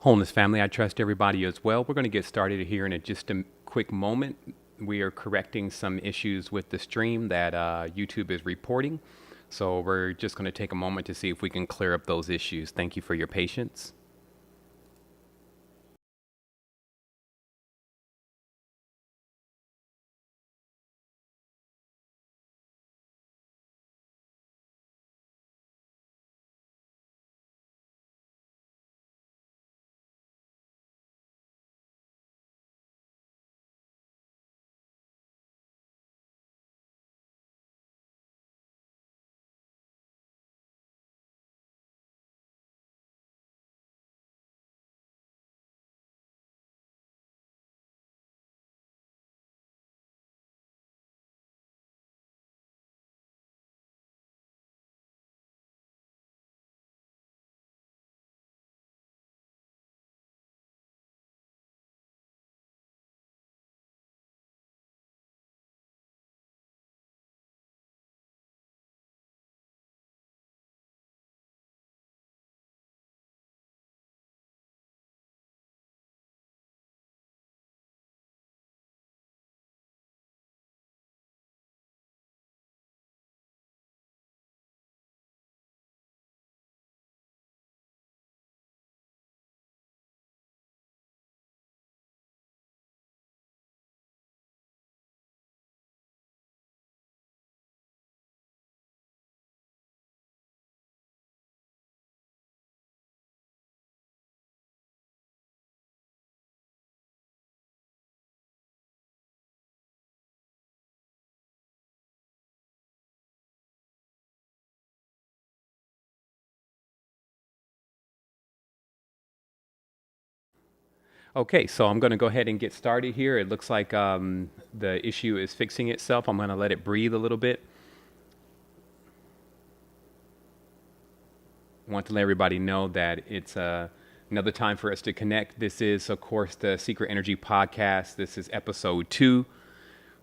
Wholeness family, I trust everybody as well. We're going to get started here in just a quick moment. We are correcting some issues with the stream that YouTube is reporting. So we're just going to take a moment to see if we can clear up those issues. Thank you for your patience. Okay, so I'm going to go ahead and get started here. It looks like the issue is fixing itself. I'm going to let it breathe a little bit. I want to let everybody know that it's another time for us to connect. This is, of course, the Secret Energy Podcast. This is episode 2.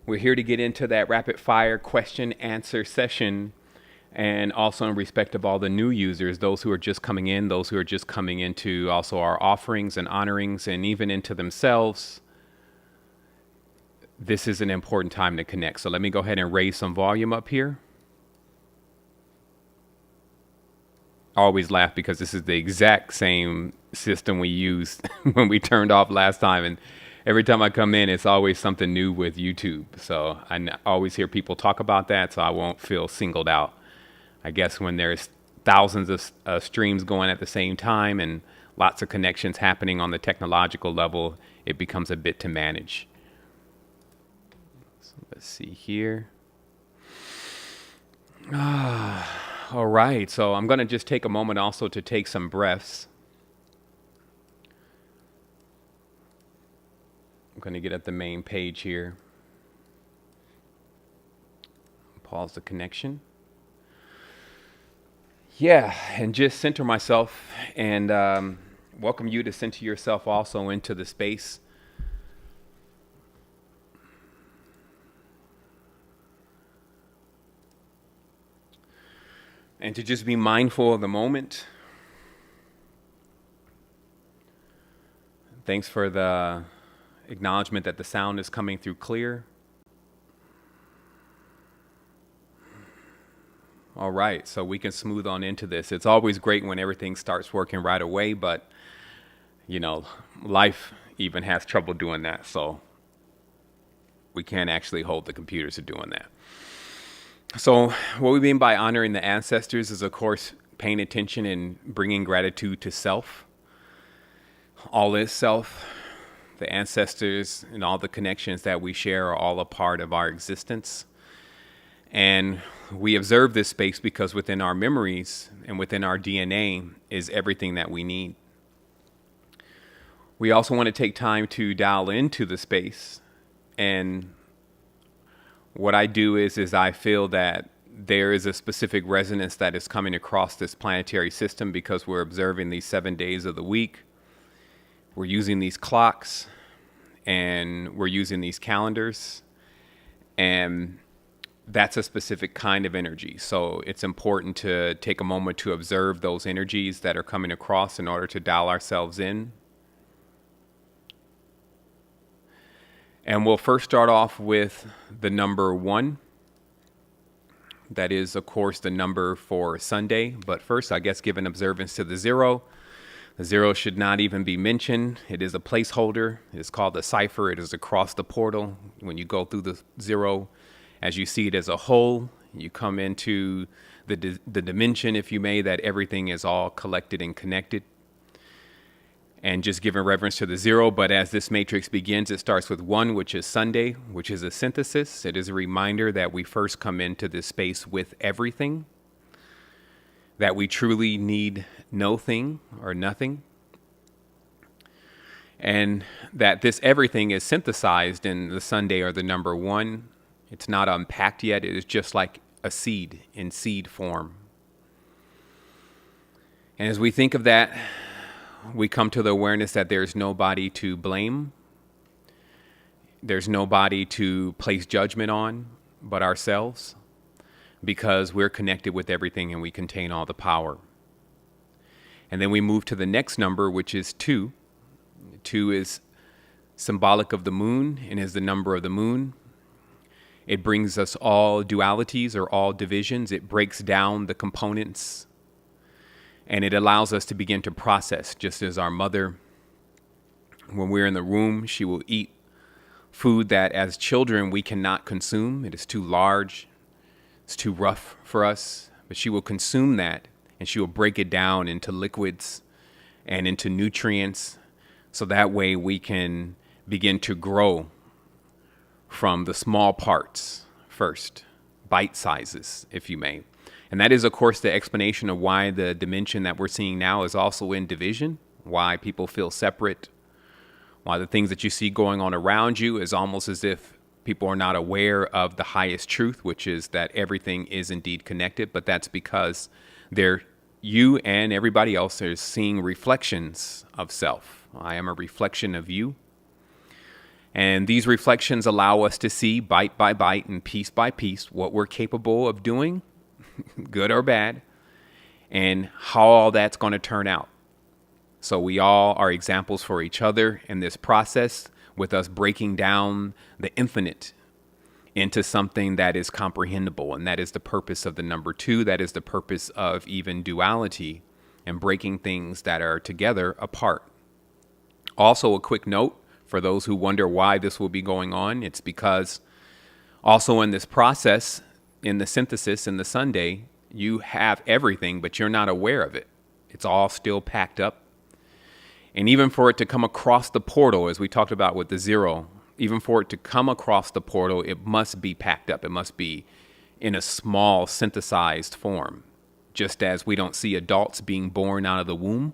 We're here to get into that rapid fire question answer session, and also in respect of all the new users, those who are just coming in, those who are just coming into also our offerings and honorings, and even into themselves. This is an important time to connect. So let me go ahead and raise some volume up here. I always laugh because this is the exact same system we used when we turned off last time. And every time I come in, it's always something new with YouTube. So I always hear people talk about that, so I won't feel singled out. I guess when there's thousands of streams going at the same time and lots of connections happening on the technological level, it becomes a bit to manage. So let's see here. All right, so I'm going to just take a moment also to take some breaths. I'm going to get at the main page here. Pause the connection. Yeah, and just center myself and welcome you to center yourself also into the space. And to just be mindful of the moment. Thanks for the acknowledgement that the sound is coming through clear. All right, so we can smooth on into this. It's always great when everything starts working right away, but, you know, life even has trouble doing that, so we can't actually hold the computers to doing that. So what we mean by honoring the ancestors is, of course, paying attention and bringing gratitude to self. All is self. The ancestors and all the connections that we share are all a part of our existence. And we observe this space because within our memories and within our DNA is everything that we need. We also want to take time to dial into the space. And what I do is I feel that there is a specific resonance that is coming across this planetary system because we're observing these 7 days of the week. We're using these clocks and we're using these calendars. And that's a specific kind of energy. So it's important to take a moment to observe those energies that are coming across in order to dial ourselves in. And we'll first start off with the number 1. That is, of course, the number for Sunday. But first, I guess, give an observance to the 0. The 0 should not even be mentioned. It is a placeholder. It's called the cipher. It is across the portal. When you go through the 0, as you see it as a whole, you come into the dimension, if you may, that everything is all collected and connected. And just giving reverence to the 0. But as this matrix begins, it starts with 1, which is Sunday, which is a synthesis. It is a reminder that we first come into this space with everything, that we truly need no thing or nothing, and that this everything is synthesized in the Sunday or the number 1. It's not unpacked yet. It is just like a seed in seed form. And as we think of that, we come to the awareness that there's nobody to blame. There's nobody to place judgment on but ourselves, because we're connected with everything and we contain all the power. And then we move to the next number, which is 2. 2 is symbolic of the moon and is the number of the moon. It brings us all dualities or all divisions. It breaks down the components, and it allows us to begin to process, just as our mother, when we're in the womb, she will eat food that as children we cannot consume. It is too large. It's too rough for us. But she will consume that, and she will break it down into liquids and into nutrients, so that way we can begin to grow from the small parts first, bite sizes, if you may. And that is, of course, the explanation of why the dimension that we're seeing now is also in division, why people feel separate, why the things that you see going on around you is almost as if people are not aware of the highest truth, which is that everything is indeed connected. But that's because you and everybody else is seeing reflections of self. I am a reflection of you. And these reflections allow us to see bite by bite and piece by piece what we're capable of doing, good or bad, and how all that's going to turn out. So we all are examples for each other in this process, with us breaking down the infinite into something that is comprehensible. And that is the purpose of the number 2. That is the purpose of even duality and breaking things that are together apart. Also, a quick note for those who wonder why this will be going on. It's because also in this process, in the synthesis, in the Sunday, you have everything, but you're not aware of it. It's all still packed up. And even for it to come across the portal, as we talked about with the 0, even for it to come across the portal, it must be packed up. It must be in a small synthesized form. Just as we don't see adults being born out of the womb,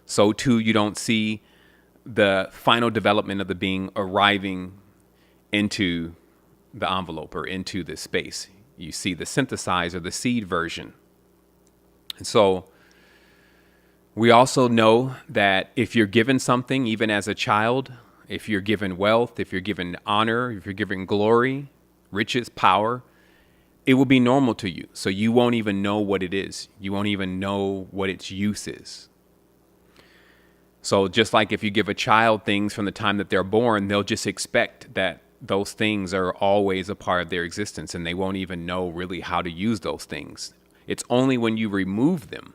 so too you don't see the final development of the being arriving into the envelope or into this space. You see the synthesized or the seed version. And so we also know that if you're given something, even as a child, if you're given wealth, if you're given honor, if you're given glory, riches, power, it will be normal to you. So you won't even know what it is. You won't even know what its use is. So just like if you give a child things from the time that they're born, they'll just expect that those things are always a part of their existence, and they won't even know really how to use those things. It's only when you remove them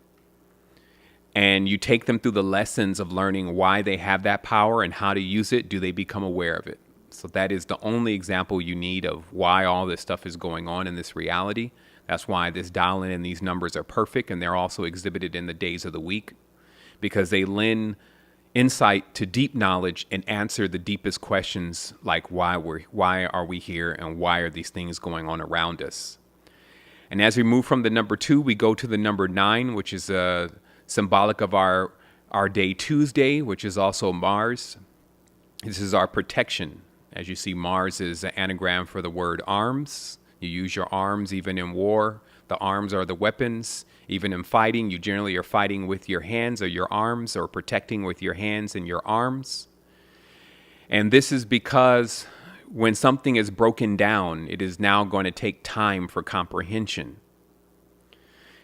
and you take them through the lessons of learning why they have that power and how to use it, do they become aware of it. So that is the only example you need of why all this stuff is going on in this reality. That's why this dial-in and these numbers are perfect, and they're also exhibited in the days of the week, because they lend insight to deep knowledge and answer the deepest questions, like why are we here and why are these things going on around us. And as we move from the number 2, we go to the number 9, which is symbolic of our day Tuesday, which is also Mars. This is our protection. As you see, Mars is an anagram for the word arms. You use your arms even in war. The arms are the weapons. Even in fighting, you generally are fighting with your hands or your arms, or protecting with your hands and your arms. And this is because when something is broken down, it is now going to take time for comprehension.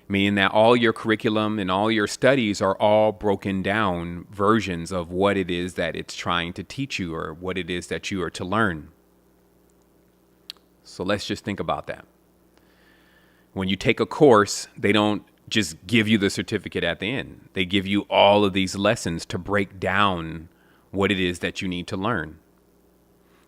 meaning that all your curriculum and all your studies are all broken down versions of what it is that it's trying to teach you or what it is that you are to learn. So let's just think about that. When you take a course, they don't just give you the certificate at the end. They give you all of these lessons to break down what it is that you need to learn.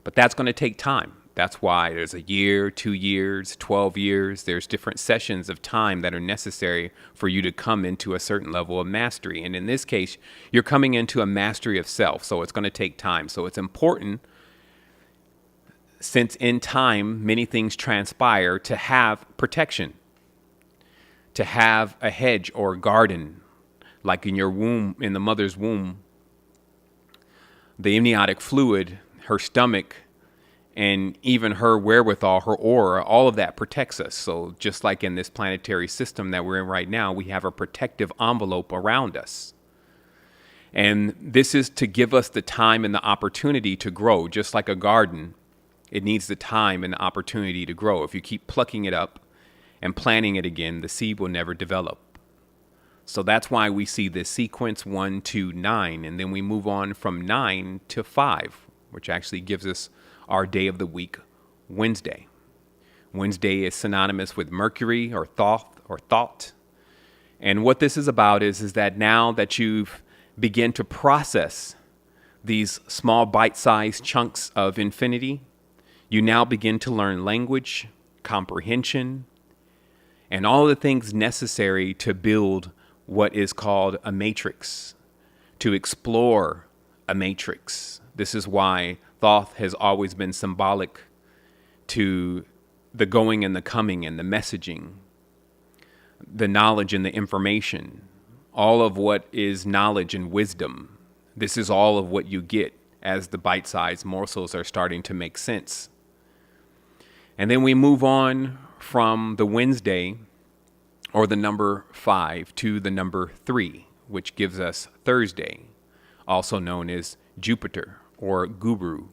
But that's going to take time. That's why there's a year, 2 years, 12 years. There's different sessions of time that are necessary for you to come into a certain level of mastery. And in this case, you're coming into a mastery of self. So it's going to take time. So it's important, since in time many things transpire, to have protection, to have a hedge or a garden, like in your womb, in the mother's womb. The amniotic fluid, her stomach, and even her wherewithal, her aura, all of that protects us. So just like in this planetary system that we're in right now, we have a protective envelope around us. And this is to give us the time and the opportunity to grow. Just like a garden, it needs the time and the opportunity to grow. If you keep plucking it up and planting it again, the seed will never develop. So that's why we see this sequence 1, 2, 9, and then we move on from 9 to 5, which actually gives us our day of the week, Wednesday. Wednesday is synonymous with Mercury or thought. And what this is about is that now that you've begun to process these small bite-sized chunks of infinity, you now begin to learn language, comprehension, and all the things necessary to build what is called a matrix, to explore a matrix. This is why Thoth has always been symbolic to the going and the coming and the messaging, the knowledge and the information, all of what is knowledge and wisdom. This is all of what you get as the bite-sized morsels are starting to make sense. And then we move on from the Wednesday, or the number 5, to the number 3, which gives us Thursday, also known as Jupiter or Guru,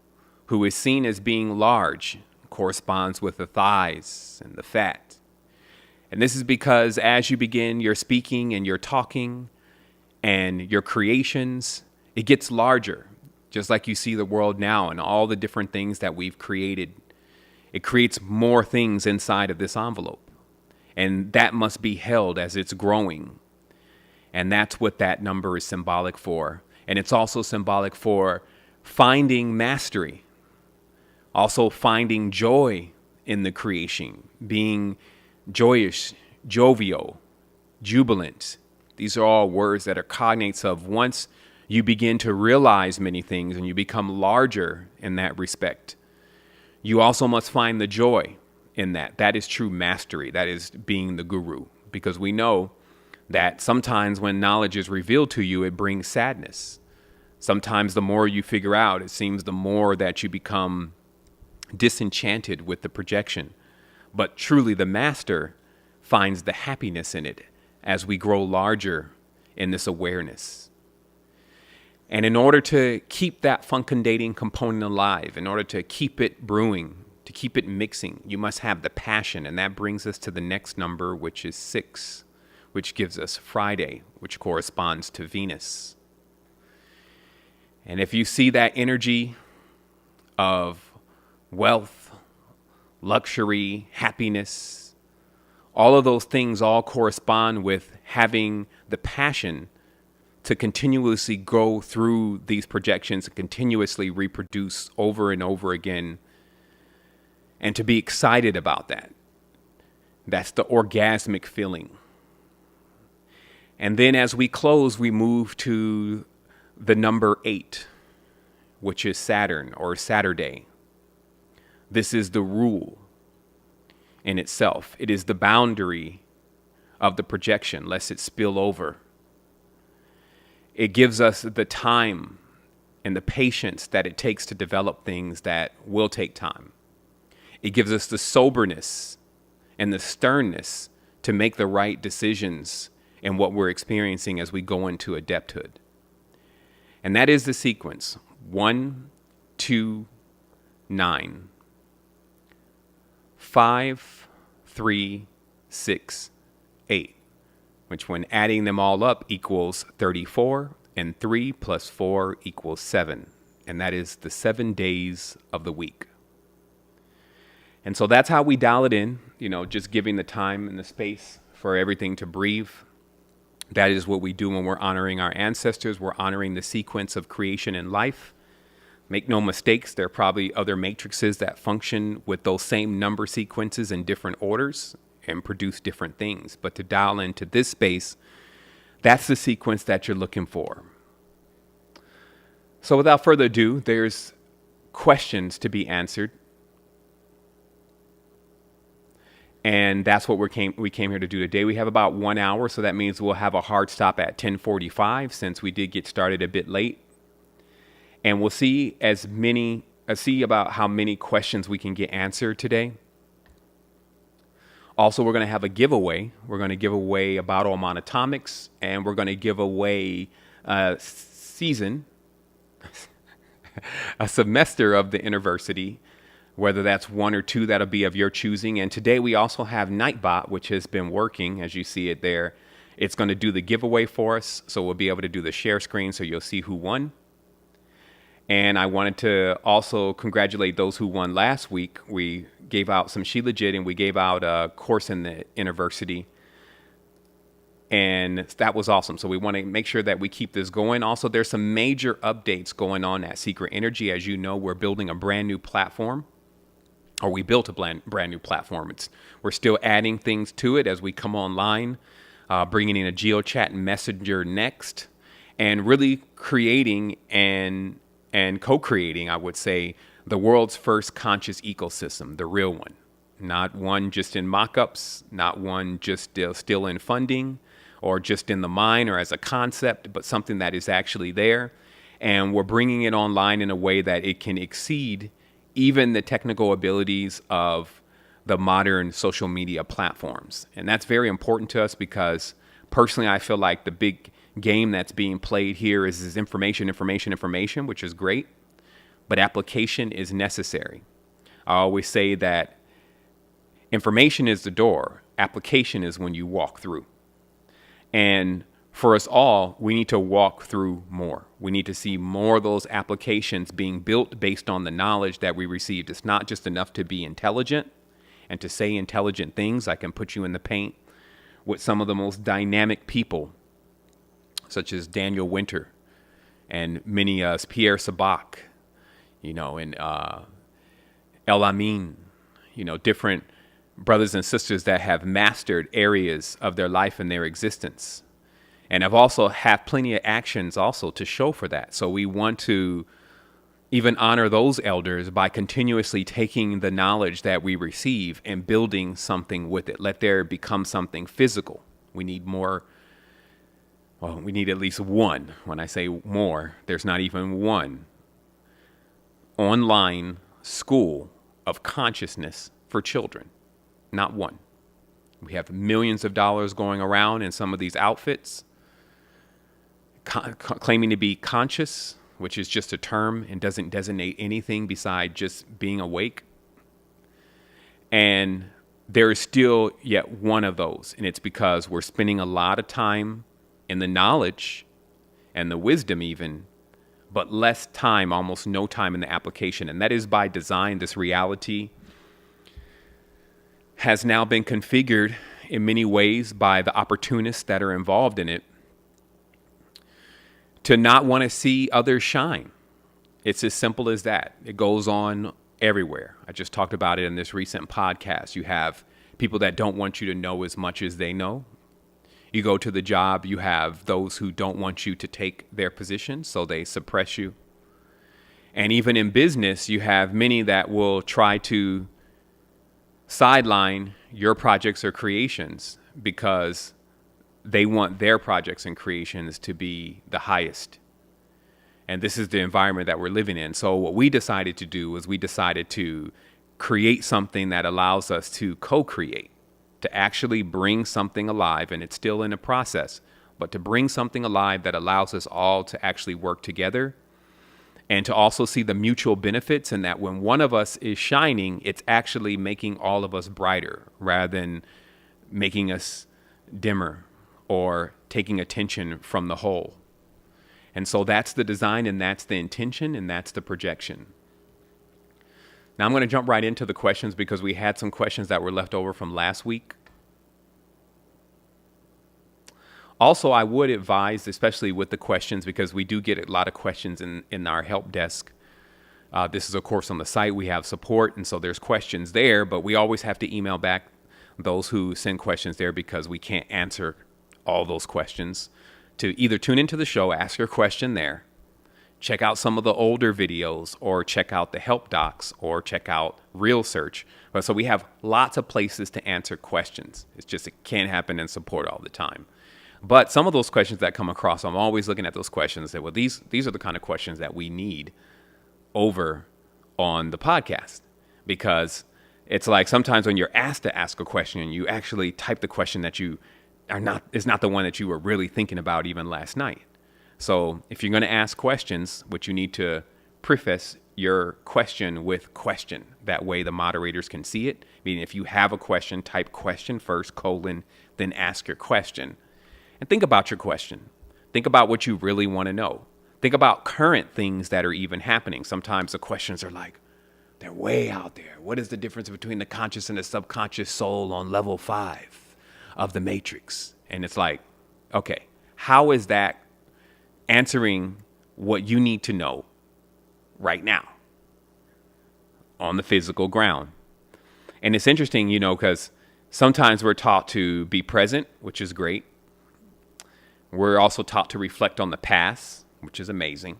who is seen as being large, corresponds with the thighs and the fat. And this is because as you begin your speaking and your talking and your creations, it gets larger, just like you see the world now and all the different things that we've created. It creates more things inside of this envelope. And that must be held as it's growing. And that's what that number is symbolic for. And it's also symbolic for finding mastery, also finding joy in the creation, being joyous, jovial, jubilant. These are all words that are cognates of once you begin to realize many things and you become larger in that respect. You also must find the joy in that. That is true mastery. That is being the guru. Because we know that sometimes when knowledge is revealed to you, it brings sadness. Sometimes the more you figure out, it seems the more that you become disenchanted with the projection. But truly the master finds the happiness in it as we grow larger in this awareness. And in order to keep that fecundating component alive, in order to keep it brewing, to keep it mixing, you must have the passion. And that brings us to the next number, which is 6, which gives us Friday, which corresponds to Venus. And if you see that energy of wealth, luxury, happiness, all of those things all correspond with having the passion to continuously go through these projections and continuously reproduce over and over again, and to be excited about that. That's the orgasmic feeling. And then as we close, we move to the number 8, which is Saturn or Saturday. This is the rule in itself. It is the boundary of the projection, lest it spill over. It gives us the time and the patience that it takes to develop things that will take time. It gives us the soberness and the sternness to make the right decisions in what we're experiencing as we go into adepthood. And that is the sequence: 1, 2, 9, 5, 3, 6, 8. which when adding them all up equals 34, and 3 plus 4 equals 7. And that is the 7 days of the week. And so that's how we dial it in, just giving the time and the space for everything to breathe. That is what we do when we're honoring our ancestors. We're honoring the sequence of creation and life. Make no mistakes, there are probably other matrices that function with those same number sequences in different orders and produce different things. But to dial into this space, that's the sequence that you're looking for. So without further ado, there's questions to be answered. And that's what we came here to do today. We have about 1 hour, so that means we'll have a hard stop at 10:45 since we did get started a bit late. And we'll see about how many questions we can get answered today. Also, we're going to have a giveaway. We're going to give away a bottle of monatomics, and we're going to give away a semester of the university, whether that's 1 or 2, that'll be of your choosing. And today we also have Nightbot, which has been working, as you see it there. It's going to do the giveaway for us, so we'll be able to do the share screen so you'll see who won. And I wanted to also congratulate those who won last week. We gave out some She Legit, and we gave out a course in the university. And that was awesome. So we want to make sure that we keep this going. Also, there's some major updates going on at Secret Energy. As you know, we're building a brand new platform. Or we built a brand new platform. We're still adding things to it as we come online, bringing in a GeoChat messenger next, and really creating and co-creating, I would say, the world's first conscious ecosystem, the real one. Not one just in mock-ups, not one just still in funding, or just in the mind or as a concept, but something that is actually there. And we're bringing it online in a way that it can exceed even the technical abilities of the modern social media platforms. And that's very important to us because personally, I feel like the big game that's being played here is information, which is great, but application is necessary. I always say that information is the door, application is when you walk through. And for us all, we need to walk through more. We need to see more of those applications being built based on the knowledge that we received. It's not just enough to be intelligent and to say intelligent things. I can put you in the paint with some of the most dynamic people, such as Daniel Winter and many Pierre Sabak, and El Amin, different brothers and sisters that have mastered areas of their life and their existence. And I've also had plenty of actions also to show for that. So we want to even honor those elders by continuously taking the knowledge that we receive and building something with it. Let there become something physical. We need more. Well, we need at least one. When I say more, there's not even one online school of consciousness for children. Not one. We have millions of dollars going around in some of these outfits claiming to be conscious, which is just a term and doesn't designate anything beside just being awake. And there is still yet one of those, and it's because we're spending a lot of time in the knowledge and the wisdom even, but less time, almost no time in the application. And that is by design. This reality has now been configured in many ways by the opportunists that are involved in it to not want to see others shine. It's as simple as that. It goes on everywhere. I just talked about it in this recent podcast. You have people that don't want you to know as much as they know. You go to the job, you have those who don't want you to take their position, so they suppress you. And even in business, you have many that will try to sideline your projects or creations because they want their projects and creations to be the highest. And this is the environment that we're living in. So what we decided to do was we decided to create something that allows us to co-create, to actually bring something alive. And it's still in a process, but to bring something alive that allows us all to actually work together and to also see the mutual benefits, and that when one of us is shining, it's actually making all of us brighter rather than making us dimmer or taking attention from the whole. And so that's the design, and that's the intention, and that's the projection. Now I'm going to jump right into the questions because we had some questions that were left over from last week. Also, I would advise, especially with the questions, because we do get a lot of questions in our help desk. This is, of course, on the site. We have support, and so there's questions there, but we always have to email back those who send questions there because we can't answer all those questions. To either tune into the show, ask your question there, check out some of the older videos, or check out the help docs, or check out Real Search. But so we have lots of places to answer questions. It's just it can't happen in support all the time. But some of those questions that come across, I'm always looking at those questions and say, well, these are the kind of questions that we need over on the podcast. Because it's like sometimes when you're asked to ask a question and you actually type the question that you is not the one that you were really thinking about even last night. So if you're going to ask questions, what you need to preface your question with question. That way the moderators can see it. Meaning if you have a question, type question first, then ask your question. And think about your question. Think about what you really want to know. Think about current things that are even happening. Sometimes the questions are like, they're way out there. What is the difference between the conscious and the subconscious soul on level 5 of the matrix? And it's like, okay, how is that answering what you need to know right now on the physical ground? And it's interesting, because sometimes we're taught to be present, which is great. We're also taught to reflect on the past, which is amazing.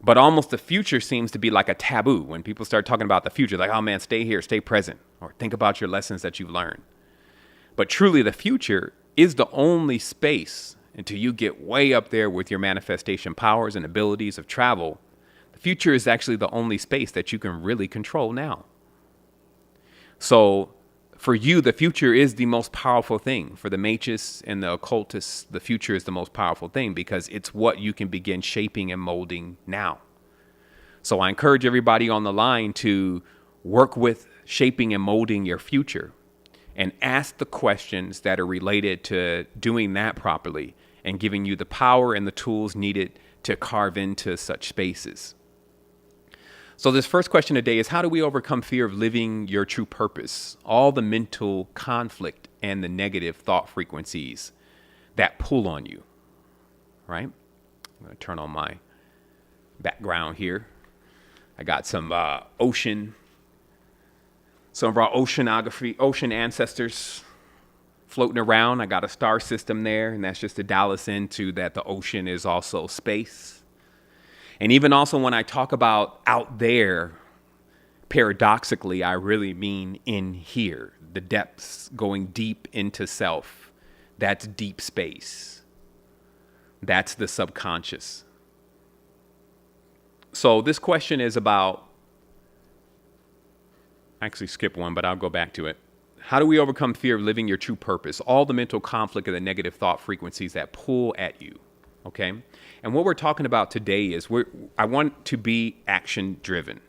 But almost the future seems to be like a taboo. When people start talking about the future, like, oh man, stay here, stay present, or think about your lessons that you've learned. But truly the future is the only space until you get way up there with your manifestation powers and abilities of travel. The future is actually the only space that you can really control now. So for you, the future is the most powerful thing. For the mages and the occultists, the future is the most powerful thing because it's what you can begin shaping and molding now. So I encourage everybody on the line to work with shaping and molding your future and ask the questions that are related to doing that properly and giving you the power and the tools needed to carve into such spaces. So this first question today is, how do we overcome fear of living your true purpose? All the mental conflict and the negative thought frequencies that pull on you, right? I'm going to turn on my background here. I got some of our oceanography, ocean ancestors floating around. I got a star system there, and that's just to dial us into that the ocean is also space. And even also when I talk about out there, paradoxically, I really mean in here, the depths, going deep into self. That's deep space. That's the subconscious. So this question is about, actually skip one, but I'll go back to it. How do we overcome fear of living your true purpose? All the mental conflict and the negative thought frequencies that pull at you. Okay. And what we're talking about today is I want to be action driven.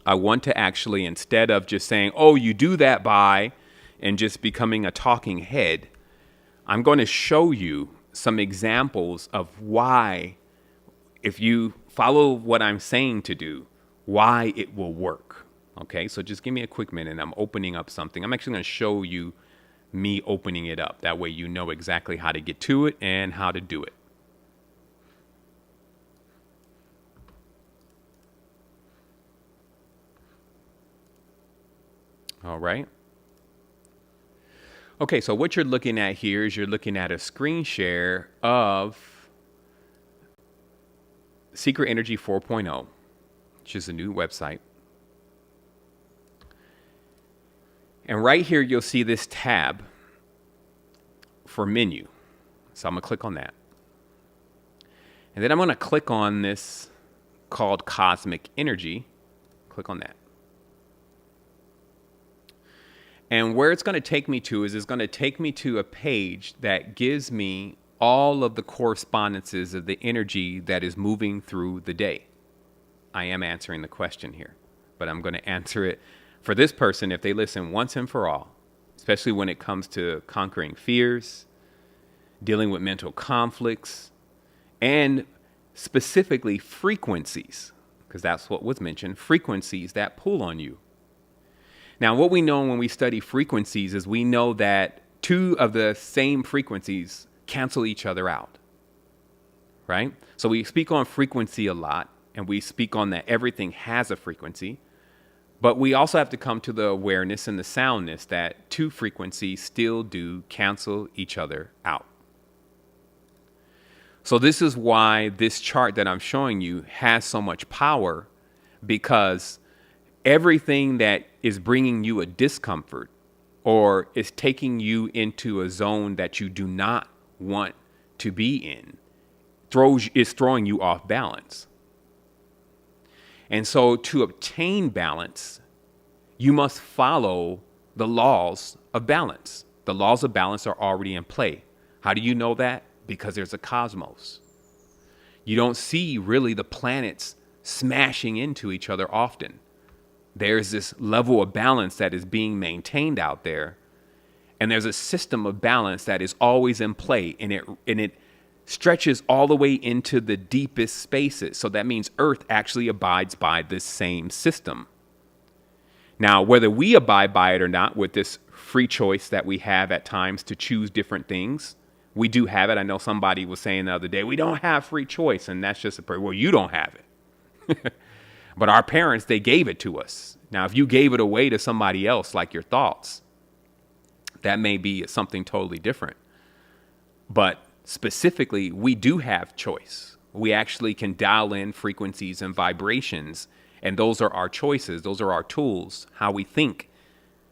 I want to actually, instead of just saying, oh, you do that by, and just becoming a talking head, I'm going to show you some examples of why, if you follow what I'm saying to do, why it will work. Okay. So just give me a quick minute. And I'm opening up something. I'm actually going to show you me opening it up. That way you know exactly how to get to it and how to do it. All right. Okay, so what you're looking at here is you're looking at a screen share of Secret Energy 4.0, which is a new website. And right here, you'll see this tab for menu. So I'm going to click on that. And then I'm going to click on this called Cosmic Energy. Click on that. And where it's going to take me to is it's going to take me to a page that gives me all of the correspondences of the energy that is moving through the day. I am answering the question here, but I'm going to answer it for this person if they listen once and for all, especially when it comes to conquering fears, dealing with mental conflicts, and specifically frequencies, because that's what was mentioned, frequencies that pull on you. Now, what we know when we study frequencies is we know that two of the same frequencies cancel each other out, right? So we speak on frequency a lot, and we speak on that everything has a frequency, but we also have to come to the awareness and the soundness that two frequencies still do cancel each other out. So this is why this chart that I'm showing you has so much power, because everything that is bringing you a discomfort or is taking you into a zone that you do not want to be in is throwing you off balance. And so to obtain balance, you must follow the laws of balance. The laws of balance are already in play. How do you know that? Because there's a cosmos. You don't see really the planets smashing into each other often. There's this level of balance that is being maintained out there. And there's a system of balance that is always in play, and it stretches all the way into the deepest spaces. So that means Earth actually abides by this same system. Now, whether we abide by it or not, with this free choice that we have at times to choose different things, we do have it. I know somebody was saying the other day, we don't have free choice, and that's just well, you don't have it. But our parents, they gave it to us. Now, if you gave it away to somebody else, like your thoughts, that may be something totally different. But specifically, we do have choice. We actually can dial in frequencies and vibrations, and those are our choices. Those are our tools, how we think,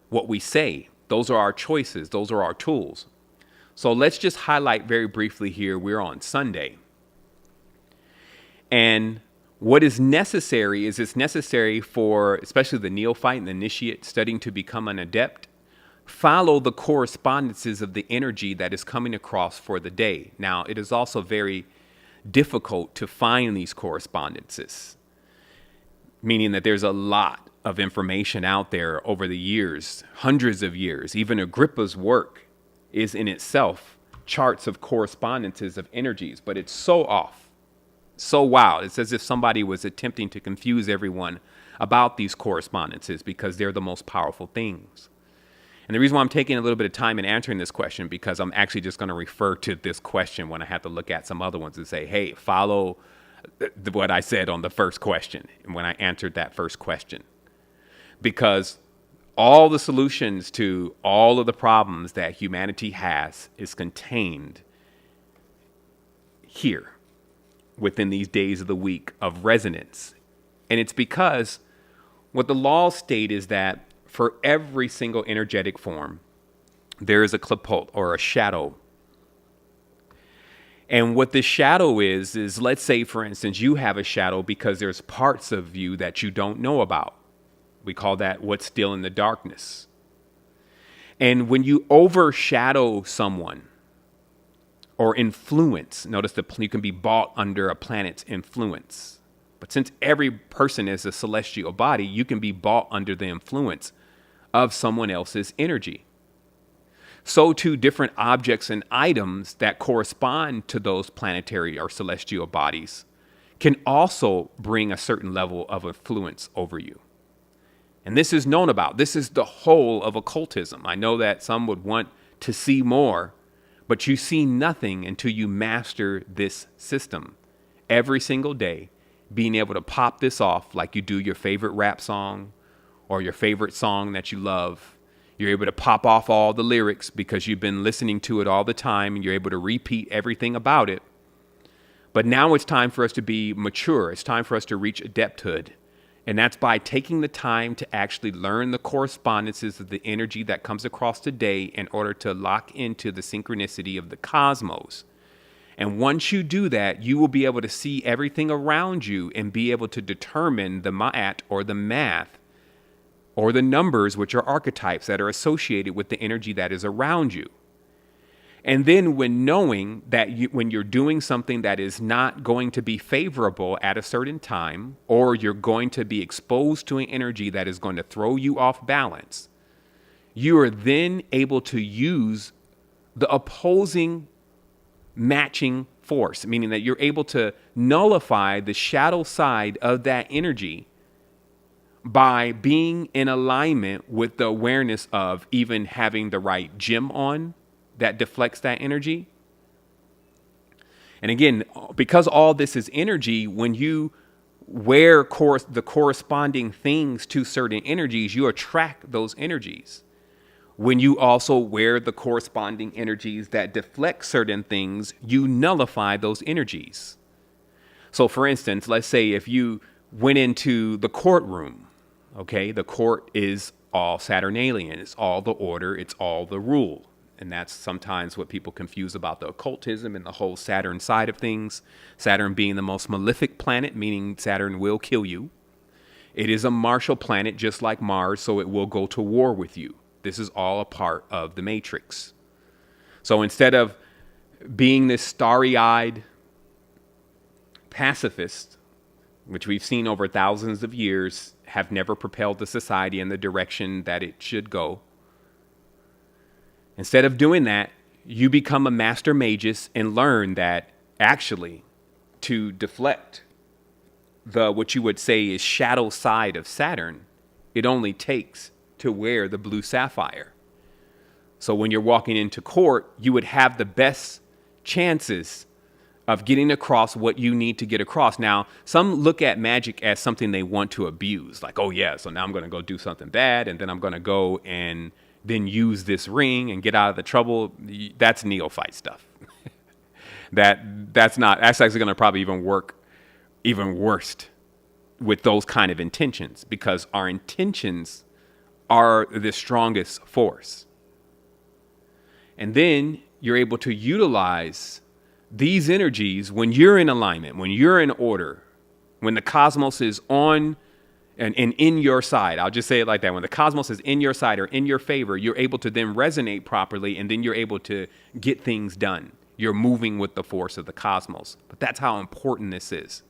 what we say. Those are our choices. Those are our tools. So let's just highlight very briefly here. We're on Sunday. And what is necessary is it's necessary for especially the neophyte and the initiate studying to become an adept. Follow the correspondences of the energy that is coming across for the day. Now, it is also very difficult to find these correspondences, meaning that there's a lot of information out there over the years, hundreds of years. Even Agrippa's work is in itself charts of correspondences of energies, but it's so off, so wild. It's as if somebody was attempting to confuse everyone about these correspondences because they're the most powerful things. And the reason why I'm taking a little bit of time in answering this question, because I'm actually just going to refer to this question when I have to look at some other ones and say, hey, follow what I said on the first question and when I answered that first question. Because all the solutions to all of the problems that humanity has is contained here within these days of the week of resonance. And it's because what the laws state is that for every single energetic form, there is a klipot or a shadow. And what this shadow is let's say, for instance, you have a shadow because there's parts of you that you don't know about. We call that what's still in the darkness. And when you overshadow someone or influence, notice that you can be bought under a planet's influence. But since every person is a celestial body, you can be bought under the influence of someone else's energy. So too, different objects and items that correspond to those planetary or celestial bodies can also bring a certain level of influence over you. And this is known about. This is the whole of occultism. I know that some would want to see more, but you see nothing until you master this system. Every single day, being able to pop this off like you do your favorite rap song or your favorite song that you love. You're able to pop off all the lyrics because you've been listening to it all the time and you're able to repeat everything about it. But now it's time for us to be mature. It's time for us to reach adepthood. And that's by taking the time to actually learn the correspondences of the energy that comes across today in order to lock into the synchronicity of the cosmos. And once you do that, you will be able to see everything around you and be able to determine the ma'at or the math or the numbers, which are archetypes that are associated with the energy that is around you. And then when knowing that when you're doing something that is not going to be favorable at a certain time, or you're going to be exposed to an energy that is going to throw you off balance, you are then able to use the opposing matching force, meaning that you're able to nullify the shadow side of that energy by being in alignment with the awareness of even having the right gem on that deflects that energy. And again, because all this is energy, when you wear the corresponding things to certain energies, you attract those energies. When you also wear the corresponding energies that deflect certain things, you nullify those energies. So for instance, let's say if you went into the courtroom, okay, the court is all Saturnalian. It's all the order. It's all the rule. And that's sometimes what people confuse about the occultism and the whole Saturn side of things. Saturn being the most malefic planet, meaning Saturn will kill you. It is a martial planet just like Mars, so it will go to war with you. This is all a part of the matrix. So instead of being this starry-eyed pacifist, which we've seen over thousands of years, have never propelled the society in the direction that it should go. Instead of doing that, you become a master magus and learn that actually to deflect what you would say is shadow side of Saturn, it only takes to wear the blue sapphire. So when you're walking into court, you would have the best chances of getting across what you need to get across. Now, some look at magic as something they want to abuse. Like, oh yeah, so now I'm going to go do something bad, and then I'm going to go and then use this ring and get out of the trouble. That's neophyte stuff. That's actually going to probably even work even worse with those kind of intentions, because our intentions are the strongest force. And then you're able to utilize these energies when you're in alignment, when you're in order, when the cosmos is on and in your side. I'll just say it like that. When the cosmos is in your side or in your favor, you're able to then resonate properly, and then you're able to get things done. You're moving with the force of the cosmos. But that's how important this is.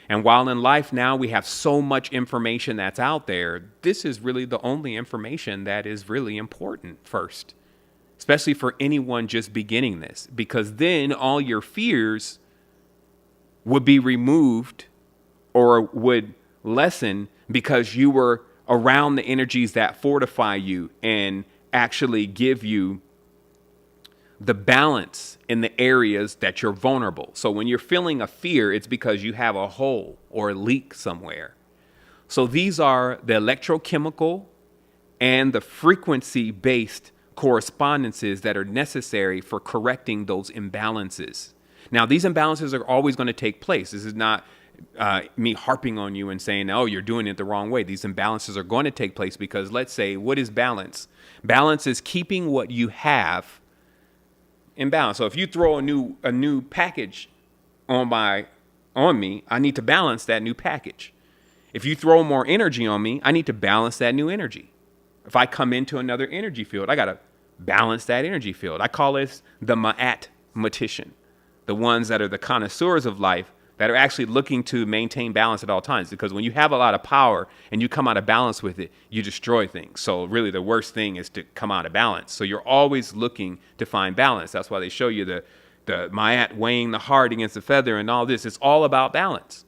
And while in life now we have so much information that's out there, this is really the only information that is really important first, especially for anyone just beginning this, because then all your fears would be removed or would lessen because you were around the energies that fortify you and actually give you the balance in the areas that you're vulnerable. So when you're feeling a fear, it's because you have a hole or a leak somewhere. So these are the electrochemical and the frequency-based correspondences that are necessary for correcting those imbalances. Now, these imbalances are always going to take place. This is not me harping on you and saying, oh, you're doing it the wrong way. These imbalances are going to take place because, let's say, what is balance? Balance is keeping what you have in balance. So if you throw a new package on me, I need to balance that new package. If you throw more energy on me, I need to balance that new energy. If I come into another energy field, I got to balance that energy field. I call this the mathematician, the ones that are the connoisseurs of life that are actually looking to maintain balance at all times. Because when you have a lot of power and you come out of balance with it, you destroy things. So really the worst thing is to come out of balance. So you're always looking to find balance. That's why they show you the Ma'at weighing the heart against the feather and all this. It's all about balance.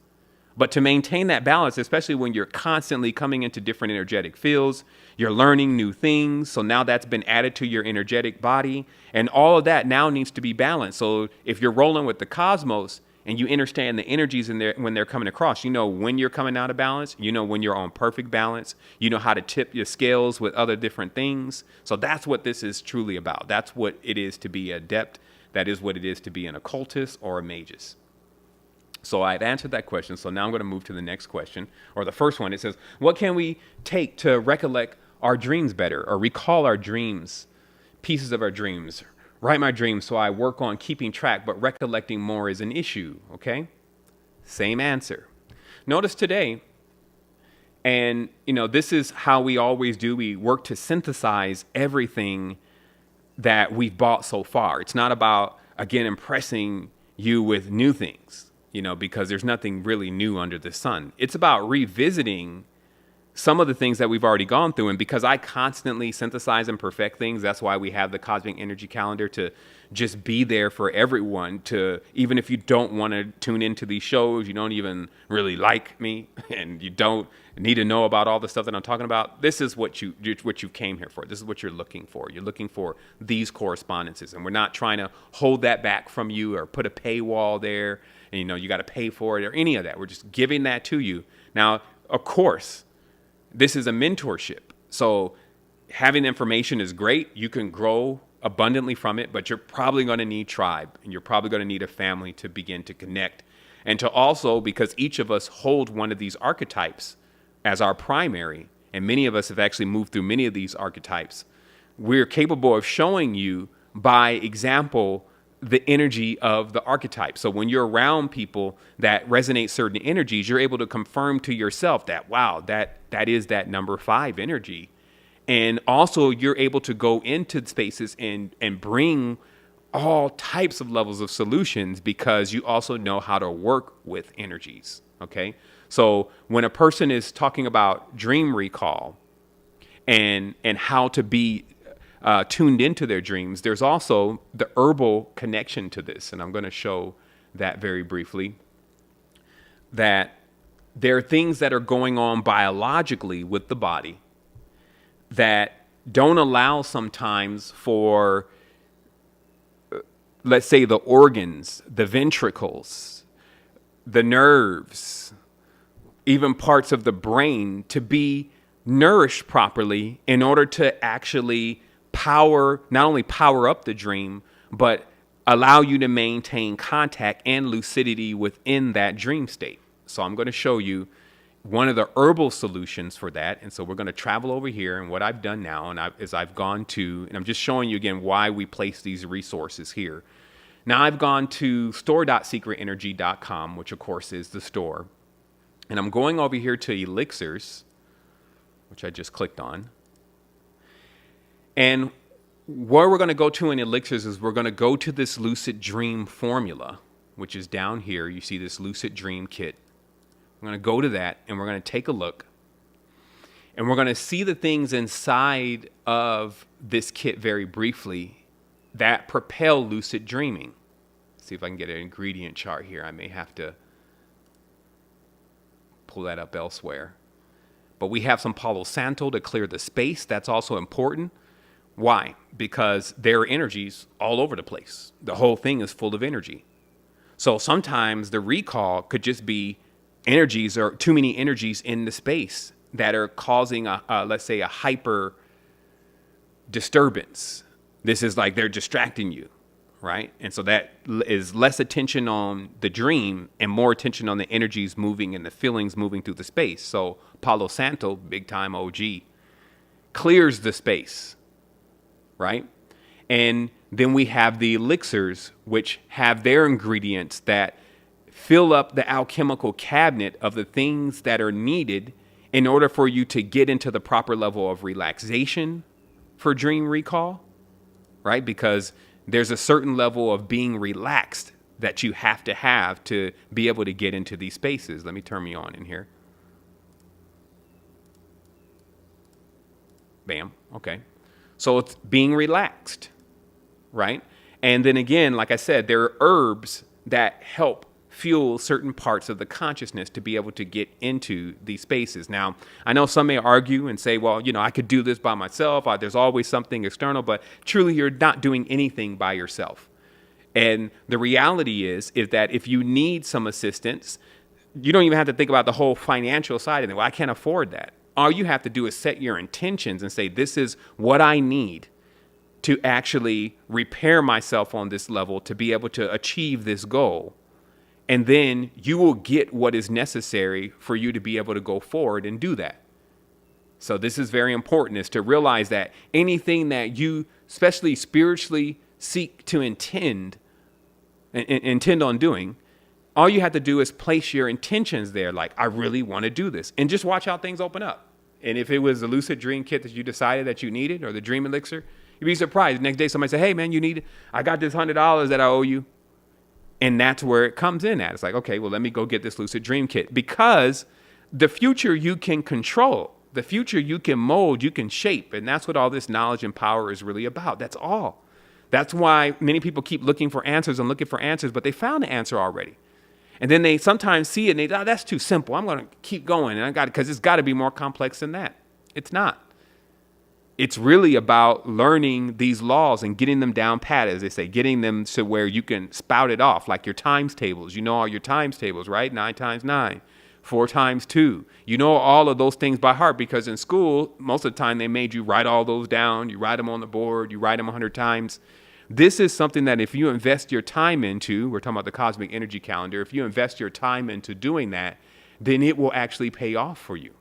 But to maintain that balance, especially when you're constantly coming into different energetic fields, you're learning new things. So now that's been added to your energetic body. And all of that now needs to be balanced. So if you're rolling with the cosmos and you understand the energies in there when they're coming across, you know when you're coming out of balance, you know when you're on perfect balance, you know how to tip your scales with other different things. So that's what this is truly about. That's what it is to be an adept. That is what it is to be an occultist or a magus. So I've answered that question. So now I'm going to move to the next question, or the first one. It says, what can we take to recollect our dreams better, or recall our dreams, pieces of our dreams? Write my dreams so I work on keeping track, but recollecting more is an issue, okay? Same answer. Notice today, and this is how we always do. We work to synthesize everything that we've bought so far. It's not about, again, impressing you with new things, because there's nothing really new under the sun. It's about revisiting some of the things that we've already gone through. And because I constantly synthesize and perfect things, that's why we have the Cosmic Energy Calendar, to just be there for everyone to, even if you don't want to tune into these shows, you don't even really like me, and you don't need to know about all the stuff that I'm talking about. This is what you came here for. This is what you're looking for. You're looking for these correspondences, and we're not trying to hold that back from you or put a paywall there, and you got to pay for it or any of that. We're just giving that to you. Now, of course, this is a mentorship. So having information is great. You can grow abundantly from it, but you're probably going to need tribe, and you're probably going to need a family to begin to connect. And to also, because each of us hold one of these archetypes as our primary, and many of us have actually moved through many of these archetypes, we're capable of showing you by example the energy of the archetype. So when you're around people that resonate certain energies, you're able to confirm to yourself that, wow, that is that number 5 energy. And also you're able to go into spaces and bring all types of levels of solutions, because you also know how to work with energies. Okay. So when a person is talking about dream recall and how to be tuned into their dreams, there's also the herbal connection to this. And I'm going to show that very briefly, that there are things that are going on biologically with the body that don't allow sometimes for, let's say, the organs, the ventricles, the nerves, even parts of the brain to be nourished properly in order to actually not only power up the dream, but allow you to maintain contact and lucidity within that dream state. So I'm going to show you one of the herbal solutions for that. And so we're going to travel over here, and what I've done now is I've gone to, and I'm just showing you again why we place these resources here. Now I've gone to store.secretenergy.com, which of course is the store. And I'm going over here to elixirs, which I just clicked on. And where we're going to go to in elixirs is we're going to go to this lucid dream formula, which is down here. You see this lucid dream kit. We're going to go to that, and we're going to take a look. And we're going to see the things inside of this kit very briefly that propel lucid dreaming. Let's see if I can get an ingredient chart here. I may have to pull that up elsewhere. But we have some Palo Santo to clear the space. That's also important. Why? Because there are energies all over the place. The whole thing is full of energy. So sometimes the recall could just be energies, or too many energies in the space that are causing let's say a hyper disturbance. This is like they're distracting you, right? And so that is less attention on the dream and more attention on the energies moving and the feelings moving through the space. So Palo Santo, big time OG, clears the space, right? And then we have the elixirs, which have their ingredients that fill up the alchemical cabinet of the things that are needed in order for you to get into the proper level of relaxation for dream recall, right? Because there's a certain level of being relaxed that you have to be able to get into these spaces. Let me turn me on in here. Bam. Okay. So it's being relaxed, right? And then again, like I said, there are herbs that help fuel certain parts of the consciousness to be able to get into these spaces. Now, I know some may argue and say, well, I could do this by myself. There's always something external, but truly you're not doing anything by yourself. And the reality is that if you need some assistance, you don't even have to think about the whole financial side of it. Well, I can't afford that. All you have to do is set your intentions and say, this is what I need to actually repair myself on this level to be able to achieve this goal. And then you will get what is necessary for you to be able to go forward and do that. So this is very important, is to realize that anything that you, especially spiritually, seek to intend on doing, all you have to do is place your intentions there. Like, I really want to do this, and just watch how things open up. And if it was the lucid dream kit that you decided that you needed, or the dream elixir, you'd be surprised. The next day somebody say, hey man, I got this $100 that I owe you. And that's where it comes in at. It's like, okay, well, let me go get this lucid dream kit, because the future you can control, the future you can mold, you can shape. And that's what all this knowledge and power is really about. That's all. That's why many people keep looking for answers and looking for answers, but they found the answer already. And then they sometimes see it and they, oh, that's too simple. I'm going to keep going. And because it's got to be more complex than that. It's not. It's really about learning these laws and getting them down pat, as they say, getting them to where you can spout it off, like your times tables. You know all your times tables, right? 9 times 9, 4 times 2. You know all of those things by heart because in school, most of the time they made you write all those down. You write them on the board. You write them 100 times. This is something that if you invest your time into, we're talking about the cosmic energy calendar, if you invest your time into doing that, then it will actually pay off for you.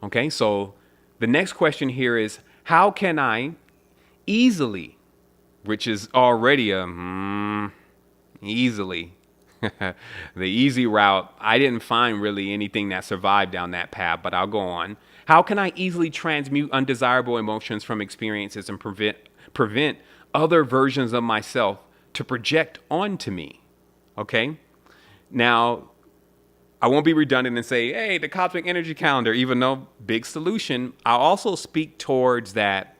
Okay, so the next question here is, how can I easily, which is already easily, the easy route. I didn't find really anything that survived down that path, but I'll go on. How can I easily transmute undesirable emotions from experiences and prevent other versions of myself to project onto me? Okay, now, I won't be redundant and say, hey, the cosmic energy calendar, even though big solution. I'll also speak towards that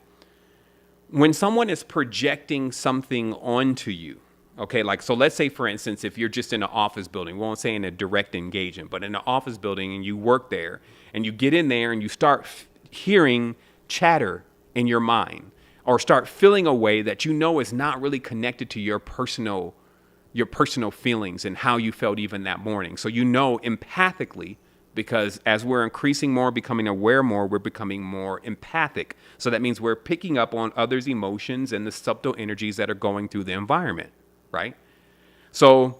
when someone is projecting something onto you, okay, like, so let's say, for instance, if you're just in an office building, we won't say in a direct engagement, but in an office building and you work there and you get in there and you start hearing chatter in your mind or start feeling a way that you know is not really connected to your personal feelings and how you felt even that morning. So you know empathically, because as we're increasing more, becoming aware more, we're becoming more empathic. So that means we're picking up on others' emotions and the subtle energies that are going through the environment, right? So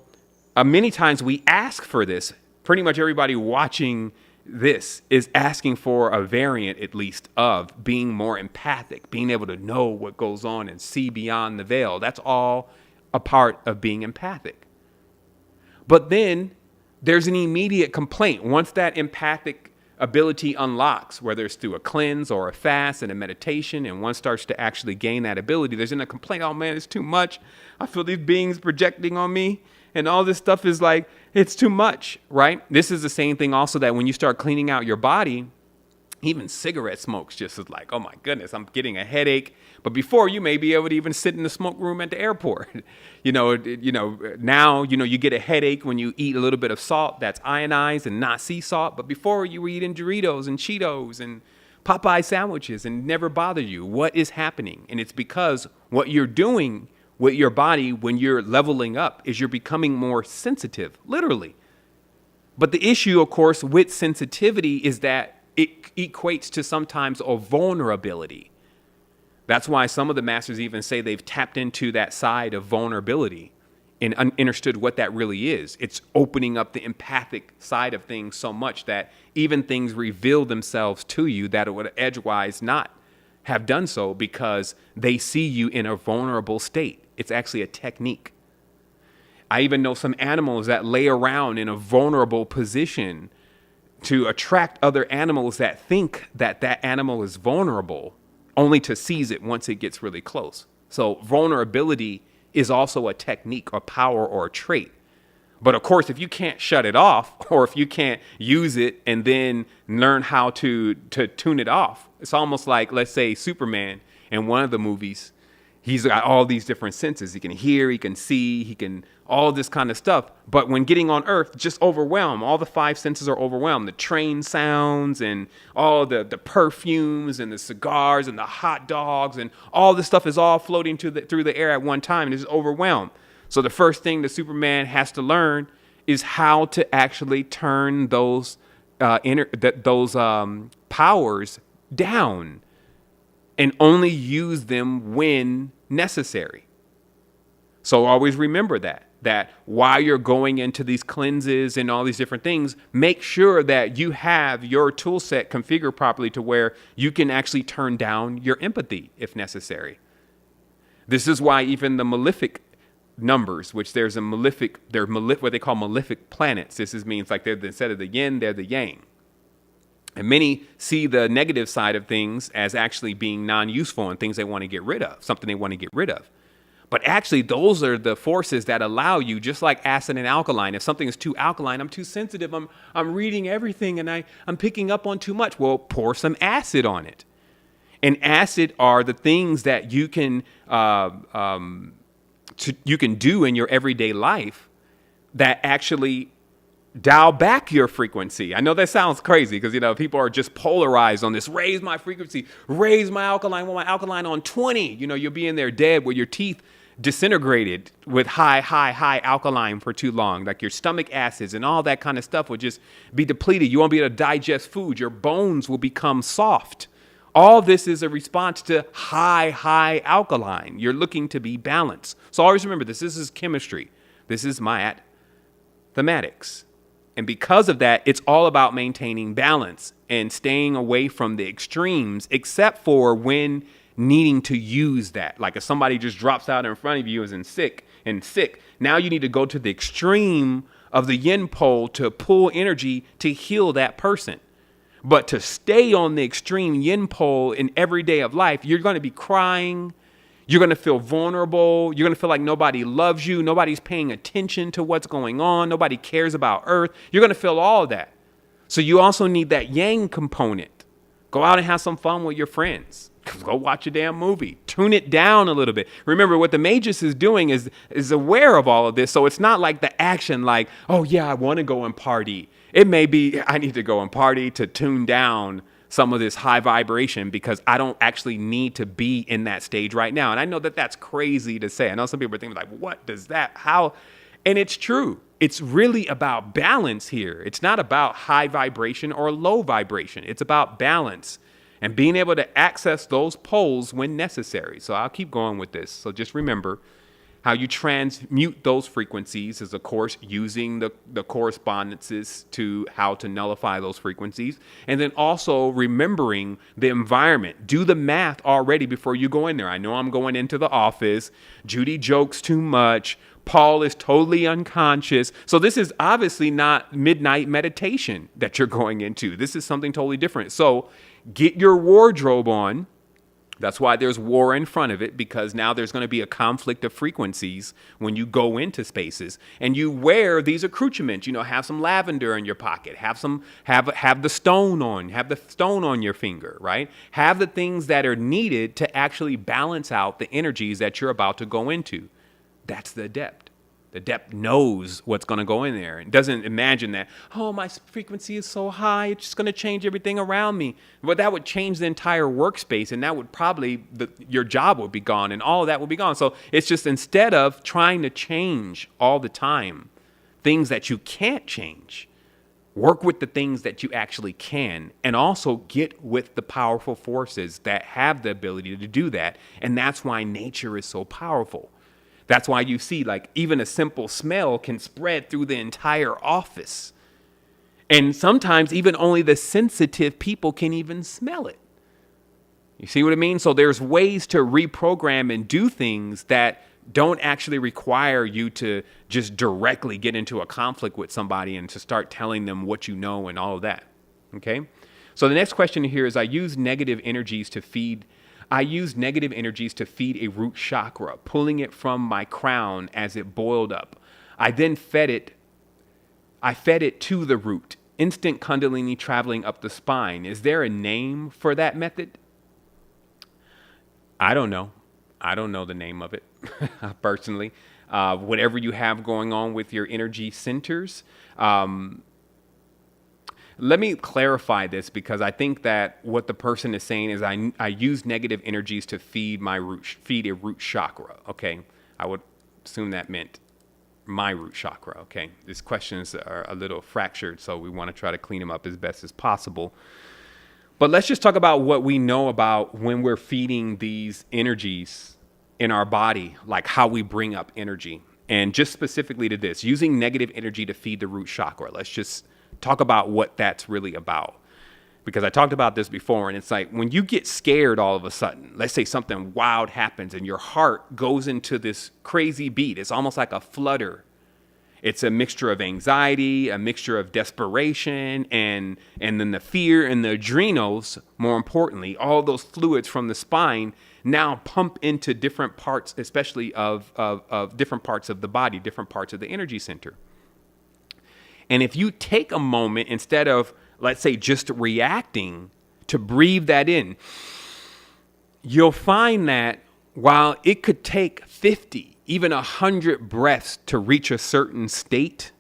many times we ask for this. Pretty much everybody watching this is asking for a variant, at least, of being more empathic, being able to know what goes on and see beyond the veil. That's all a part of being empathic. But then there's an immediate complaint. Once that empathic ability unlocks, whether it's through a cleanse or a fast and a meditation, and one starts to actually gain that ability, there's a complaint, oh man, it's too much. I feel these beings projecting on me and all this stuff is like, it's too much, right? This is the same thing also that when you start cleaning out your body, even cigarette smokes just is like, oh my goodness, I'm getting a headache. But before, you may be able to even sit in the smoke room at the airport. Now, you get a headache when you eat a little bit of salt that's ionized and not sea salt. But before, you were eating Doritos and Cheetos and Popeye sandwiches and never bothered you. What is happening? And it's because what you're doing with your body when you're leveling up is you're becoming more sensitive, literally. But the issue, of course, with sensitivity is that it equates to sometimes a vulnerability. That's why some of the masters even say they've tapped into that side of vulnerability and understood what that really is. It's opening up the empathic side of things so much that even things reveal themselves to you that it would edgewise not have done so because they see you in a vulnerable state. It's actually a technique. I even know some animals that lay around in a vulnerable position to attract other animals that think that that animal is vulnerable, only to seize it once it gets really close. So vulnerability is also a technique or power or a trait. But of course, if you can't shut it off or if you can't use it and then learn how to tune it off, it's almost like, let's say, Superman in one of the movies. He's got all these different senses. He can hear, he can see, he can all this kind of stuff. But when getting on Earth, just overwhelmed. All the 5 senses are overwhelmed. The train sounds and all the perfumes and the cigars and the hot dogs and all this stuff is all floating through the air at one time and is overwhelmed. So the first thing the Superman has to learn is how to actually turn those powers down and only use them when necessary. So always remember that while you're going into these cleanses and all these different things, make sure that you have your tool set configured properly to where you can actually turn down your empathy if necessary. This is why even the malefic numbers, which they're what they call malefic planets. This means like they're instead of the yin, they're the yang. And many see the negative side of things as actually being non-useful and things they want to get rid of, something they want to get rid of. But actually, those are the forces that allow you, just like acid and alkaline. If something is too alkaline, I'm too sensitive, I'm reading everything and I'm picking up on too much. Well, pour some acid on it. And acid are the things that you can you can do in your everyday life that actually dial back your frequency. I know that sounds crazy because, people are just polarized on this. Raise my frequency, raise my alkaline. Well, my alkaline on 20, you'll be in there dead with your teeth disintegrated with high alkaline for too long. Like your stomach acids and all that kind of stuff will just be depleted. You won't be able to digest food. Your bones will become soft. All this is a response to high alkaline. You're looking to be balanced. So always remember this. This is chemistry. This is mathematics. And because of that, it's all about maintaining balance and staying away from the extremes, except for when needing to use that. Like if somebody just drops out in front of you and sick, now you need to go to the extreme of the yin pole to pull energy to heal that person. But to stay on the extreme yin pole in every day of life, you're going to be crying. You're going to feel vulnerable. You're going to feel like nobody loves you. Nobody's paying attention to what's going on. Nobody cares about Earth. You're going to feel all of that. So you also need that yang component. Go out and have some fun with your friends. Go watch a damn movie. Tune it down a little bit. Remember, what the Magus is doing is aware of all of this. So it's not like the action like, oh, yeah, I want to go and party. It may be I need to go and party to tune down some of this high vibration because I don't actually need to be in that stage right now. And I know that that's crazy to say. I know some people are thinking like, what does that, how? And it's true. It's really about balance here. It's not about high vibration or low vibration. It's about balance and being able to access those poles when necessary. So I'll keep going with this. So just remember, how you transmute those frequencies is, of course, using the correspondences to how to nullify those frequencies. And then also remembering the environment. Do the math already before you go in there. I know I'm going into the office. Judy jokes too much. Paul is totally unconscious. So this is obviously not midnight meditation that you're going into. This is something totally different. So get your wardrobe on. That's why there's war in front of it, because now there's going to be a conflict of frequencies when you go into spaces and you wear these accoutrements. Have some lavender in your pocket, have the stone on your finger, right? Have the things that are needed to actually balance out the energies that you're about to go into. That's the adept. The adept knows what's going to go in there and doesn't imagine that, oh, my frequency is so high, it's just going to change everything around me. But that would change the entire workspace, and that would probably, your job would be gone, and all of that would be gone. So it's just, instead of trying to change all the time things that you can't change, work with the things that you actually can, and also get with the powerful forces that have the ability to do that. And that's why nature is so powerful. That's why you see, like, even a simple smell can spread through the entire office. And sometimes even only the sensitive people can even smell it. You see what I mean? So there's ways to reprogram and do things that don't actually require you to just directly get into a conflict with somebody and to start telling them what you know and all of that. Okay? So the next question here is, I use negative energies to feed a root chakra, pulling it from my crown as it boiled up. I then fed it to the root, instant kundalini traveling up the spine. Is there a name for that method? I don't know. I don't know the name of it, personally. Whatever you have going on with your energy centers, let me clarify this, because I think that what the person is saying is I use negative energies to feed a root chakra. Okay. I would assume that meant my root chakra. Okay. These questions are a little fractured, so we want to try to clean them up as best as possible. But let's just talk about what we know about when we're feeding these energies in our body, like how we bring up energy. And just specifically to this, using negative energy to feed the root chakra. Let's just talk about what that's really about. Because I talked about this before, and it's like when you get scared all of a sudden, let's say something wild happens and your heart goes into this crazy beat. It's almost like a flutter. It's a mixture of anxiety, a mixture of desperation, and then the fear and the adrenals, more importantly, all those fluids from the spine now pump into different parts, especially of different parts of the body, different parts of the energy center. And if you take a moment, instead of, let's say, just reacting, to breathe that in you'll find that while it could take 50, even 100 breaths to reach a certain state,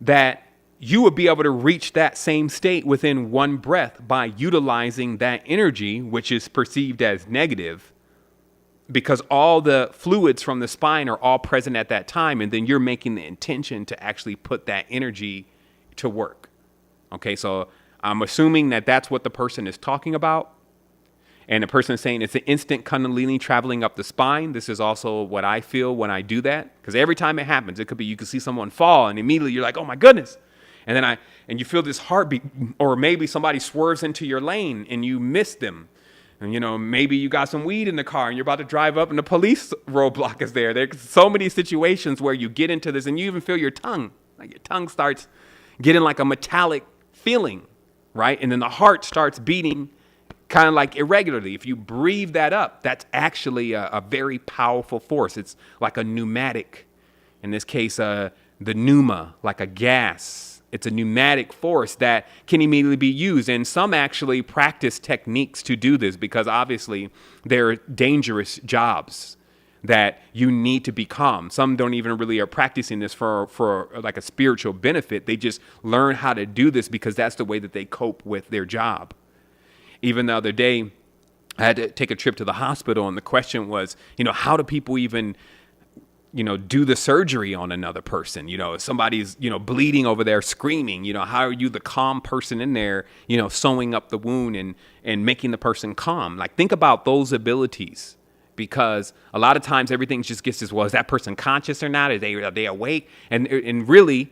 that you would be able to reach that same state within one breath by utilizing that energy, which is perceived as negative, because all the fluids from the spine are all present at that time. And then you're making the intention to actually put that energy to work. Okay, so I'm assuming that that's what the person is talking about. And the person is saying it's an instant Kundalini traveling up the spine. This is also what I feel when I do that. Because every time it happens, it could be you can see someone fall and immediately you're like, oh my goodness. And then you feel this heartbeat, or maybe somebody swerves into your lane and you miss them. And, maybe you got some weed in the car and you're about to drive up and the police roadblock is there. There's so many situations where you get into this and you even feel your tongue. Like your tongue starts getting like a metallic feeling, right? And then the heart starts beating kind of like irregularly. If you breathe that up, that's actually a very powerful force. It's like a pneumatic, in this case, the pneuma, like a gas. It's a pneumatic force that can immediately be used. And some actually practice techniques to do this because obviously they're dangerous jobs that you need to be calm. Some don't even really are practicing this for like a spiritual benefit. They just learn how to do this because that's the way that they cope with their job. Even the other day, I had to take a trip to the hospital and the question was, how do people even do the surgery on another person? If somebody's, bleeding over there, screaming, how are you the calm person in there, sewing up the wound and making the person calm? Like, think about those abilities, because a lot of times everything just gets as, well, is that person conscious or not? Are they awake? And really,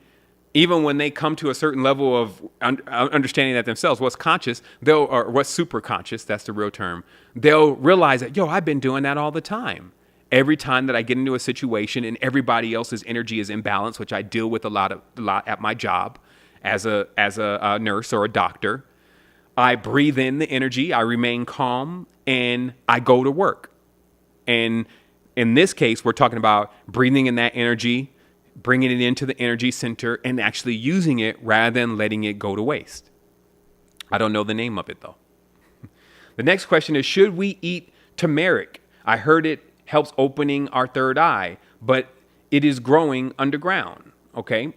even when they come to a certain level of understanding that themselves, what's conscious, or what's super conscious, that's the real term, they'll realize that, I've been doing that all the time. Every time that I get into a situation and everybody else's energy is imbalanced, which I deal with a lot at my job as a nurse or a doctor, I breathe in the energy, I remain calm, and I go to work. And in this case, we're talking about breathing in that energy, bringing it into the energy center, and actually using it rather than letting it go to waste. I don't know the name of it, though. The next question is, should we eat turmeric? I heard it helps opening our third eye, but it is growing underground. Okay.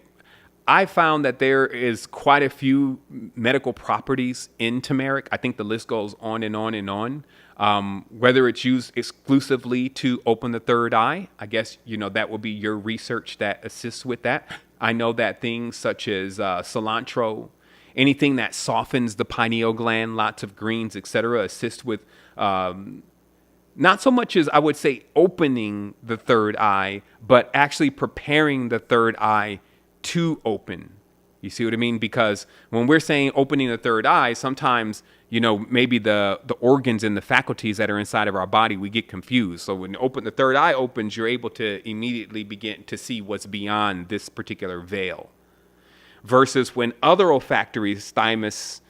I found that there is quite a few medical properties in turmeric. I think the list goes on and on and on. Whether it's used exclusively to open the third eye, I guess, that will be your research that assists with that. I know that things such as cilantro, anything that softens the pineal gland, lots of greens, etc., assist with not so much as I would say opening the third eye, but actually preparing the third eye to open. You see what I mean? Because when we're saying opening the third eye, sometimes, maybe the organs and the faculties that are inside of our body, we get confused. So when the third eye opens, you're able to immediately begin to see what's beyond this particular veil. Versus when other olfactories, thymus,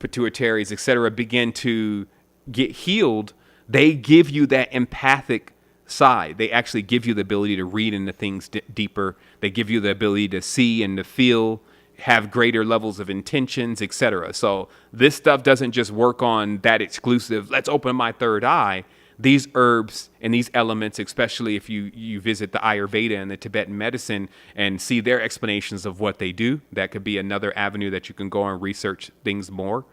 pituitaries, etc., begin to get healed, they give you that empathic side. They actually give you the ability to read into things deeper. They give you the ability to see and to feel, have greater levels of intentions, etc. So this stuff doesn't just work on that exclusive, let's open my third eye. These herbs and these elements, especially if you visit the Ayurveda and the Tibetan medicine and see their explanations of what they do, that could be another avenue that you can go and research things more.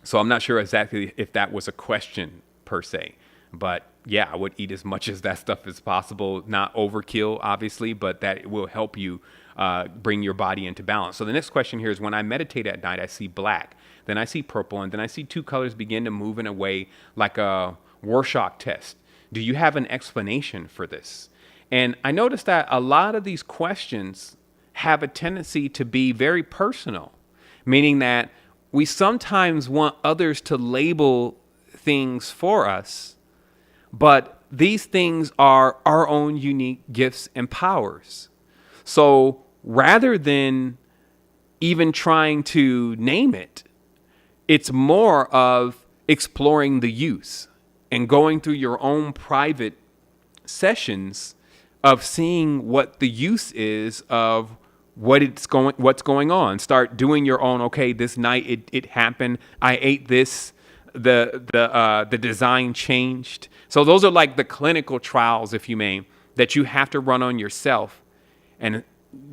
So I'm not sure exactly if that was a question per se, but yeah, I would eat as much as that stuff as possible. Not overkill, obviously, but that will help you bring your body into balance. So the next question here is, when I meditate at night, I see black, then I see purple, and then I see two colors begin to move in a way like a Rorschach test. Do you have an explanation for this? And I noticed that a lot of these questions have a tendency to be very personal, meaning that we sometimes want others to label things for us, but these things are our own unique gifts and powers. So rather than even trying to name it, it's more of exploring the use and going through your own private sessions of seeing what the use is of what's going on. Start doing your own, okay, this night it happened. I ate this the design changed. So those are like the clinical trials, if you may, that you have to run on yourself. And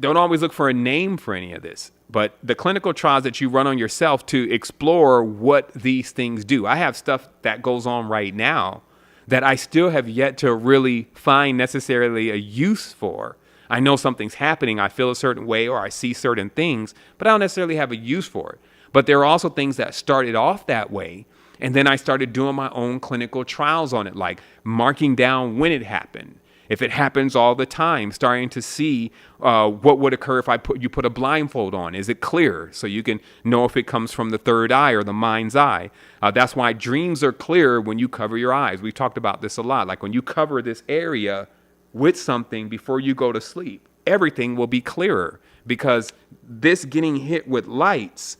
don't always look for a name for any of this, but the clinical trials that you run on yourself to explore what these things do. I have stuff that goes on right now that I still have yet to really find necessarily a use for. I know something's happening, I feel a certain way, or I see certain things, but I don't necessarily have a use for it. But there are also things that started off that way, and then I started doing my own clinical trials on it, like marking down when it happened. If it happens all the time, starting to see what would occur if you put a blindfold on. Is it clear? So you can know if it comes from the third eye or the mind's eye. That's why dreams are clearer when you cover your eyes. We've talked about this a lot. Like when you cover this area with something before you go to sleep, everything will be clearer, because this getting hit with lights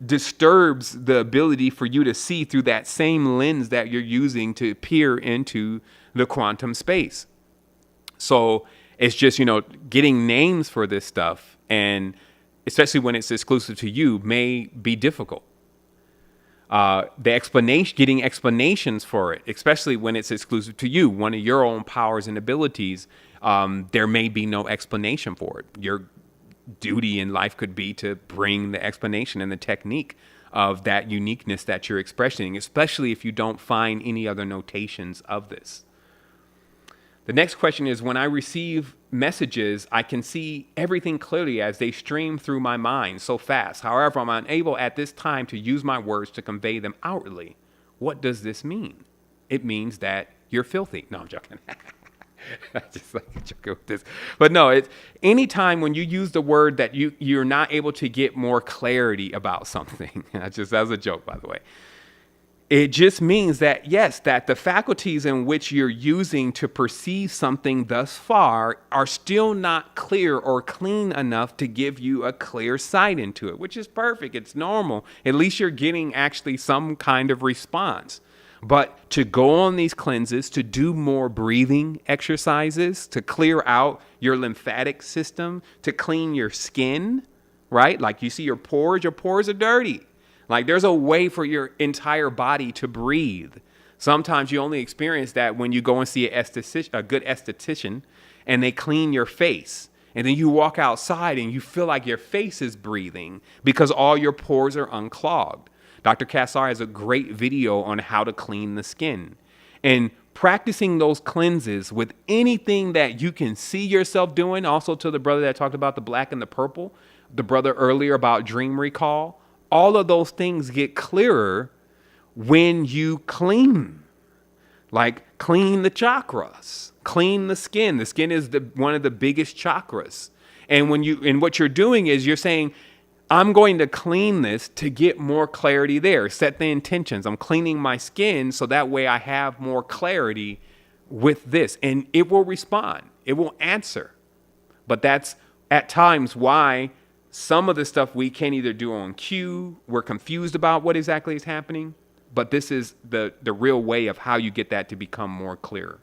disturbs the ability for you to see through that same lens that you're using to peer into the quantum space. So it's just, getting names for this stuff, and especially when it's exclusive to you, may be difficult. Getting explanations for it, especially when it's exclusive to you, one of your own powers and abilities, there may be no explanation for it. Your duty in life could be to bring the explanation and the technique of that uniqueness that you're expressing, especially if you don't find any other notations of this. The next question is, when I receive messages, I can see everything clearly as they stream through my mind so fast. However, I'm unable at this time to use my words to convey them outwardly. What does this mean? It means that you're filthy. No, I'm joking. I just like joking with this. But no, it's anytime when you use the word that you're not able to get more clarity about something. That was a joke, by the way. It just means that, yes, that the faculties in which you're using to perceive something thus far are still not clear or clean enough to give you a clear sight into it, which is perfect. It's normal. At least you're getting actually some kind of response. But to go on these cleanses, to do more breathing exercises, to clear out your lymphatic system, to clean your skin, right? Like you see your pores are dirty. Like there's a way for your entire body to breathe. Sometimes you only experience that when you go and see a good esthetician and they clean your face. And then you walk outside and you feel like your face is breathing because all your pores are unclogged. Dr. Kassar has a great video on how to clean the skin. And practicing those cleanses with anything that you can see yourself doing, also to the brother that talked about the black and the purple, the brother earlier about dream recall, all of those things get clearer when you clean. Like clean the chakras, clean the skin. The skin is one of the biggest chakras. And what you're doing is you're saying, I'm going to clean this to get more clarity there. Set the intentions. I'm cleaning my skin so that way I have more clarity with this. And it will respond. It will answer. But that's at times why some of the stuff we can't either do on cue. We're confused about what exactly is happening. But this is the real way of how you get that to become more clear.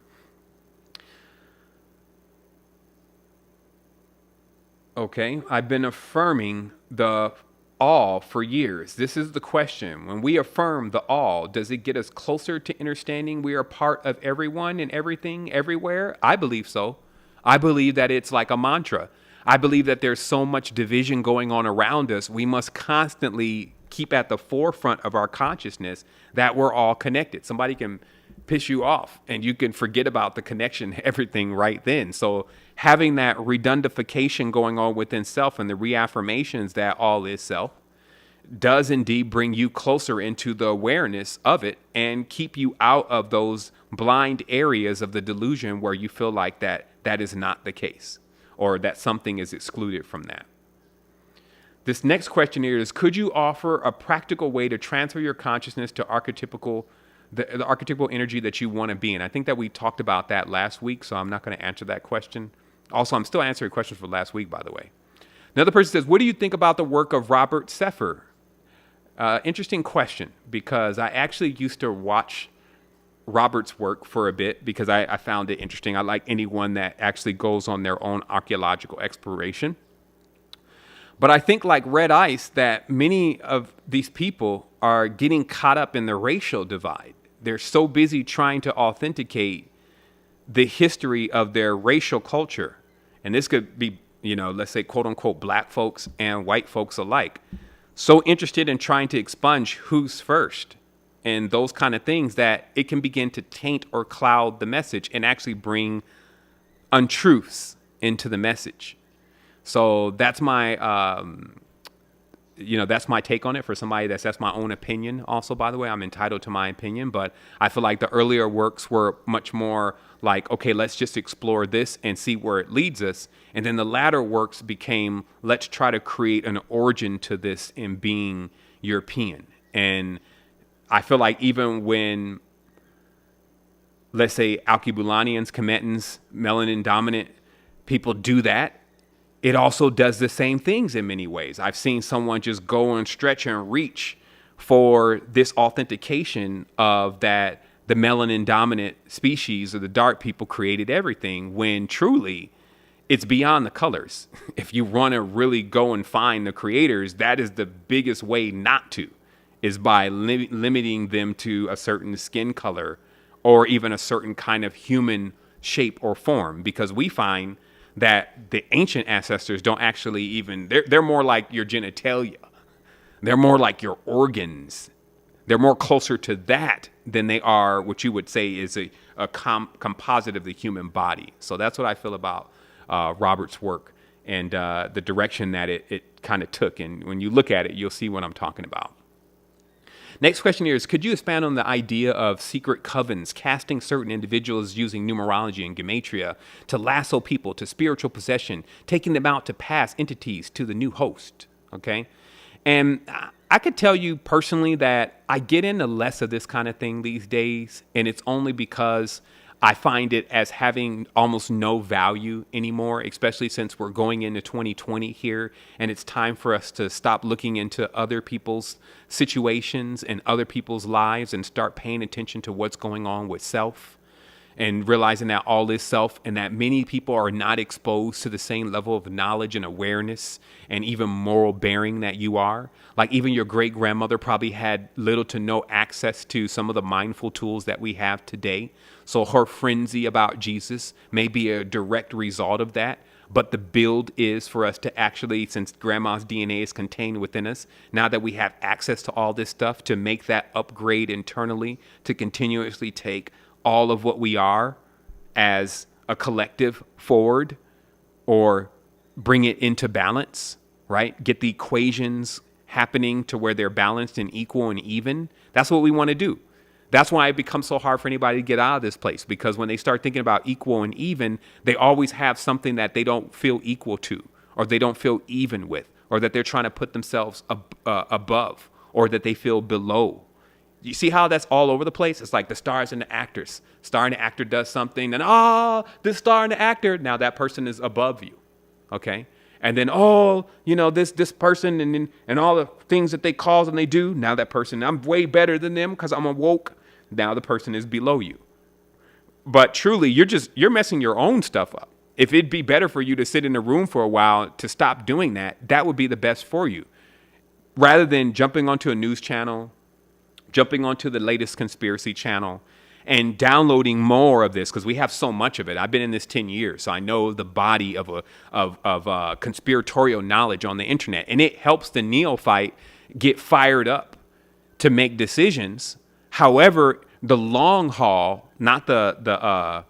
Okay, I've been affirming the all for years. This is the question. When we affirm the all, does it get us closer to understanding we are part of everyone and everything everywhere? I believe so. I believe that it's like a mantra. I believe that there's so much division going on around us. We must constantly keep at the forefront of our consciousness that we're all connected. Somebody can piss you off and you can forget about the connection, everything right then. So having that redundification going on within self and the reaffirmations that all is self does indeed bring you closer into the awareness of it and keep you out of those blind areas of the delusion where you feel like that is not the case or that something is excluded from that. This next question here is, could you offer a practical way to transfer your consciousness to the archetypal energy that you want to be in? I think that we talked about that last week, so I'm not going to answer that question. Also, I'm still answering questions for last week, by the way. Another person says, what do you think about the work of Robert Seiffer? Interesting question, because I actually used to watch Robert's work for a bit because I found it interesting. I like anyone that actually goes on their own archaeological exploration. But I think, like Red Ice, that many of these people are getting caught up in the racial divide. They're so busy trying to authenticate the history of their racial culture. And this could be, let's say, quote unquote, black folks and white folks alike. So interested in trying to expunge who's first and those kind of things that it can begin to taint or cloud the message and actually bring untruths into the message. So that's my, that's my take on it. For somebody that's my own opinion. Also, by the way, I'm entitled to my opinion, but I feel like the earlier works were much more like, okay, let's just explore this and see where it leads us. And then the latter works became, let's try to create an origin to this in being European. And I feel like even when, let's say, Alkebulanans, Cometans, melanin dominant people do that, it also does the same things in many ways. I've seen someone just go and stretch and reach for this authentication of that the melanin dominant species or the dark people created everything, when truly it's beyond the colors. If you want to really go and find the creators, that is the biggest way not to, is by limiting them to a certain skin color or even a certain kind of human shape or form, because we find that the ancient ancestors don't actually even, they're more like your genitalia. They're more like your organs. They're more closer to that than they are what you would say is a composite of the human body. So that's what I feel about Robert's work and the direction that it kind of took. And when you look at it, you'll see what I'm talking about. Next question here is, could you expand on the idea of secret covens, casting certain individuals using numerology and gematria to lasso people to spiritual possession, taking them out to pass entities to the new host? Okay. And I could tell you personally that I get into less of this kind of thing these days. And it's only because I find it as having almost no value anymore, especially since we're going into 2020 here, and it's time for us to stop looking into other people's situations and other people's lives and start paying attention to what's going on with self, and realizing that all is self and that many people are not exposed to the same level of knowledge and awareness and even moral bearing that you are. Like even your great grandmother probably had little to no access to some of the mindful tools that we have today. So her frenzy about Jesus may be a direct result of that. But the build is for us to actually, since grandma's DNA is contained within us, now that we have access to all this stuff, to make that upgrade internally, to continuously take all of what we are as a collective forward, or bring it into balance, right? Get the equations happening to where they're balanced and equal and even. That's what we want to do. That's why it becomes so hard for anybody to get out of this place, because when they start thinking about equal and even, they always have something that they don't feel equal to, or they don't feel even with, or that they're trying to put themselves above, or that they feel below. You see how that's all over the place? It's like the stars and the actors. Star and the actor does something, and this star and the actor, now that person is above you, okay? And then, this person and all the things that they cause and they do, now that person, I'm way better than them because I'm awoke. Now the person is below you. But truly, you're messing your own stuff up. If it'd be better for you to sit in a room for a while to stop doing that, that would be the best for you. Rather than jumping onto a news channel, jumping onto the latest conspiracy channel, and downloading more of this, because we have so much of it. I've been in this 10 years, so I know the body of conspiratorial knowledge on the internet, and it helps the neophyte get fired up to make decisions. However, the long haul, not the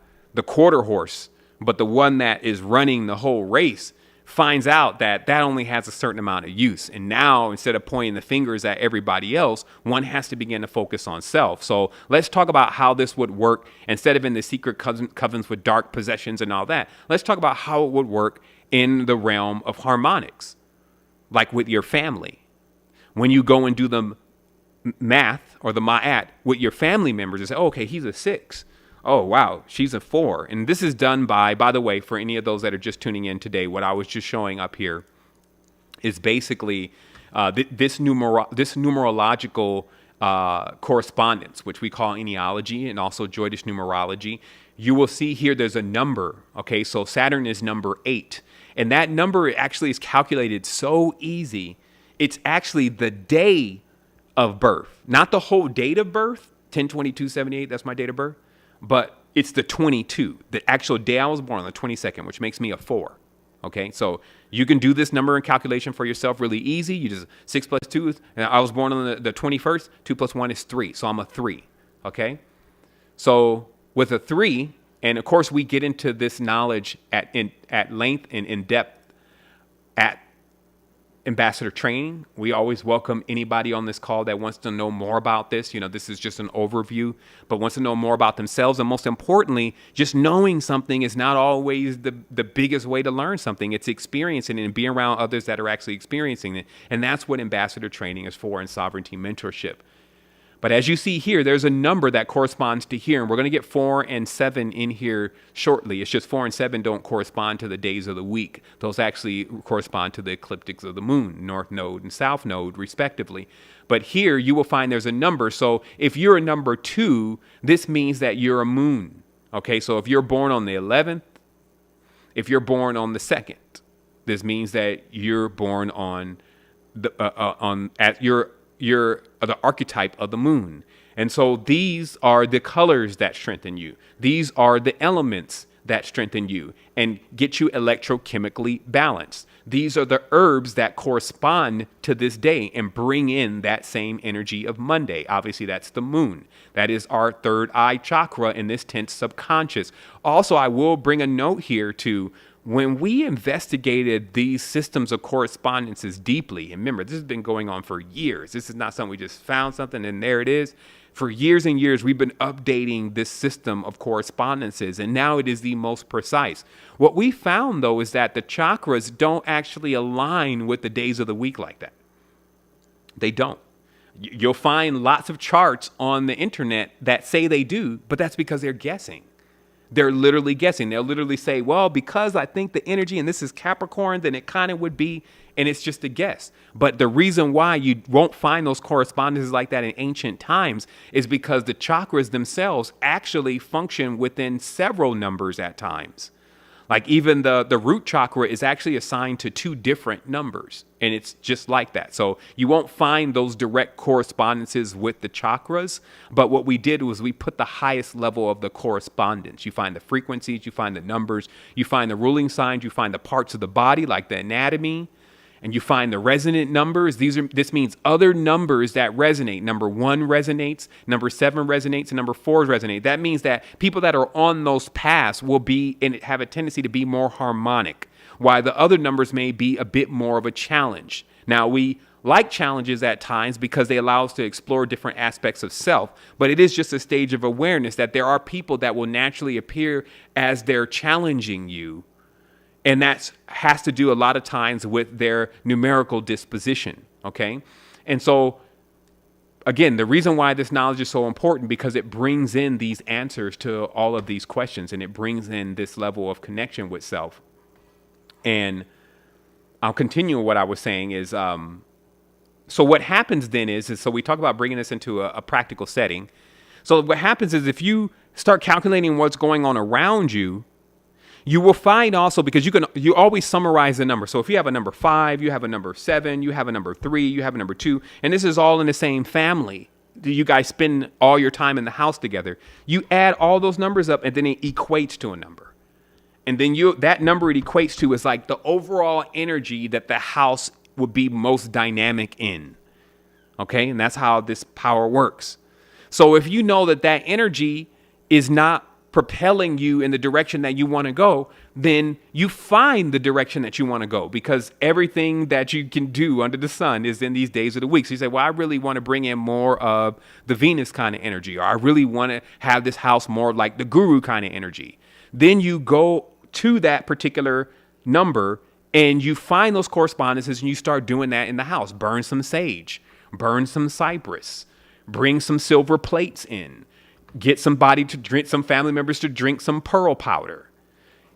quarter horse, but the one that is running the whole race, finds out that only has a certain amount of use. And now, instead of pointing the fingers at everybody else, one has to begin to focus on self. So let's talk about how this would work instead of in the secret covens with dark possessions and all that. Let's talk about how it would work in the realm of harmonics, like with your family. When you go and do the math or the ma'at with your family members and say, okay, he's a 6. Oh, wow, she's a 4. And this is done by the way, for any of those that are just tuning in today, what I was just showing up here is basically this numerological correspondence, which we call enealogy, and also Joydish numerology, you will see here there's a number. Okay, so Saturn is number 8. And that number actually is calculated so easy. It's actually the day of birth, not the whole date of birth, 10/22/78, that's my date of birth, but it's the 22, the actual day I was born on the 22nd, which makes me a 4. Okay, so you can do this number and calculation for yourself really easy. You just 6 plus 2, and I was born on the 21st, 2 plus 1 is 3, so I'm a 3. Okay, so with a 3, and of course we get into this knowledge at length and in depth at Ambassador Training. We always welcome anybody on this call that wants to know more about this. You know, this is just an overview, but wants to know more about themselves. And most importantly, just knowing something is not always the biggest way to learn something. It's experiencing it and being around others that are actually experiencing it. And that's what Ambassador Training is for in Sovereignty Mentorship. But as you see here, there's a number that corresponds to here. And we're going to get 4 and 7 in here shortly. It's just 4 and 7 don't correspond to the days of the week. Those actually correspond to the ecliptics of the moon, north node and south node, respectively. But here you will find there's a number. So if you're a number 2, this means that you're a moon. Okay, so if you're born on the 11th, if you're born on the 2nd, this means that you're born on the you're the archetype of the moon. And so these are the colors that strengthen you. These are the elements that strengthen you and get you electrochemically balanced. These are the herbs that correspond to this day and bring in that same energy of Monday. Obviously, that's the moon. That is our third eye chakra in this 10th subconscious. Also, I will bring a note here to when we investigated these systems of correspondences deeply, and remember, this has been going on for years. This is not something we just found something and there it is. For years and years, we've been updating this system of correspondences, and now it is the most precise. What we found, though, is that the chakras don't actually align with the days of the week like that. They don't. You'll find lots of charts on the internet that say they do, but that's because they're guessing. They're literally guessing. They'll literally say, well, because I think the energy, and this is Capricorn, then it kind of would be, and it's just a guess. But the reason why you won't find those correspondences like that in ancient times is because the chakras themselves actually function within several numbers at times. Like even the root chakra is actually assigned to 2 different numbers, and it's just like that. So you won't find those direct correspondences with the chakras, but what we did was we put the highest level of the correspondence. You find the frequencies, you find the numbers, you find the ruling signs, you find the parts of the body like the anatomy, and you find the resonant numbers. This means other numbers that resonate. Number 1 resonates, number 7 resonates, and number 4 resonate. That means that people that are on those paths will be and have a tendency to be more harmonic, while the other numbers may be a bit more of a challenge. Now, we like challenges at times because they allow us to explore different aspects of self, but it is just a stage of awareness that there are people that will naturally appear as they're challenging you. And that has to do a lot of times with their numerical disposition, okay? And so, again, the reason why this knowledge is so important because it brings in these answers to all of these questions, and it brings in this level of connection with self. And I'll continue what I was saying is, so what happens then is so we talk about bringing this into a practical setting. So what happens is if you start calculating what's going on around you, you will find also, because you always summarize the number. So if you have a number 5, you have a number 7, you have a number 3, you have a number 2, and this is all in the same family. You guys spend all your time in the house together. You add all those numbers up, and then it equates to a number. And then that number it equates to is like the overall energy that the house would be most dynamic in. Okay, and that's how this power works. So if you know that energy is not propelling you in the direction that you want to go, then you find the direction that you want to go, because everything that you can do under the sun is in these days of the week. So you say, well, I really want to bring in more of the Venus kind of energy, or I really want to have this house more like the Guru kind of energy. Then you go to that particular number and you find those correspondences and you start doing that in the house. Burn some sage, burn some cypress, bring some silver plates in. Get somebody to drink, some family members to drink some pearl powder.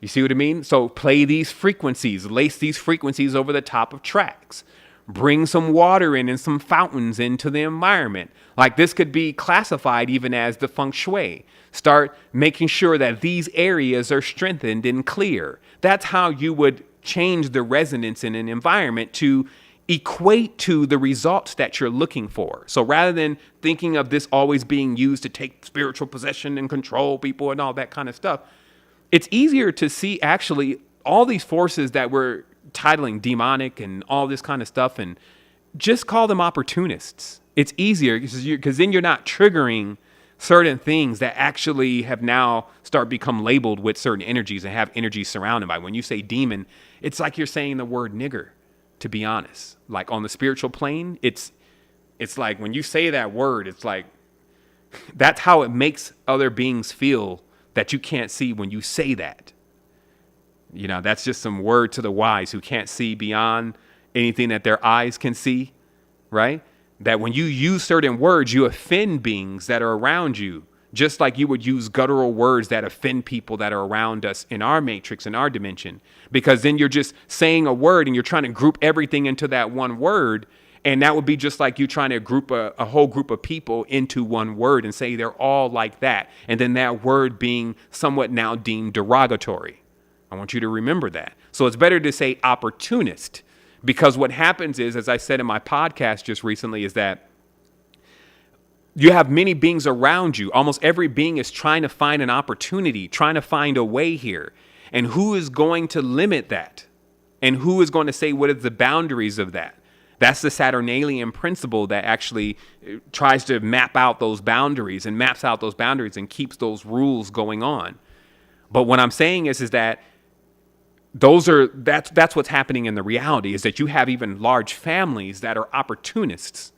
You see what I mean? So play these frequencies, lace these frequencies over the top of tracks. bring some water in and some fountains into the environment. Like this could be classified even as the feng shui. Start making sure that these areas are strengthened and clear. That's how you would change the resonance in an environment to equate to the results that you're looking for. So rather than thinking of this always being used to take spiritual possession and control people and all that kind of stuff, it's easier to see actually all these forces that we're titling demonic and all this kind of stuff and just call them opportunists. It's easier because then you're not triggering certain things that actually have now become labeled with certain energies and have energies surrounded by. When you say demon, it's like you're saying the word nigger, to be honest. Like on the spiritual plane, it's like when you say that word, it's like that's how it makes other beings feel that you can't see when you say that. You know, that's just some word to the wise who can't see beyond anything that their eyes can see, right? That when you use certain words, you offend beings that are around you, just like you would use guttural words that offend people that are around us in our matrix, in our dimension, because then you're just saying a word and you're trying to group everything into that one word. And that would be just like you trying to group a whole group of people into one word and say they're all like that. And then that word being somewhat now deemed derogatory. I want you to remember that. So it's better to say opportunist. Because what happens is, as I said in my podcast just recently, is that you have many beings around you. Almost every being is trying to find an opportunity, trying to find a way here. And who is going to limit that? And who is going to say what are the boundaries of that? That's the Saturnalian principle that actually tries to map out those boundaries and maps out those boundaries and keeps those rules going on. But what I'm saying is that that's what's happening in the reality, is that you have even large families that are opportunists.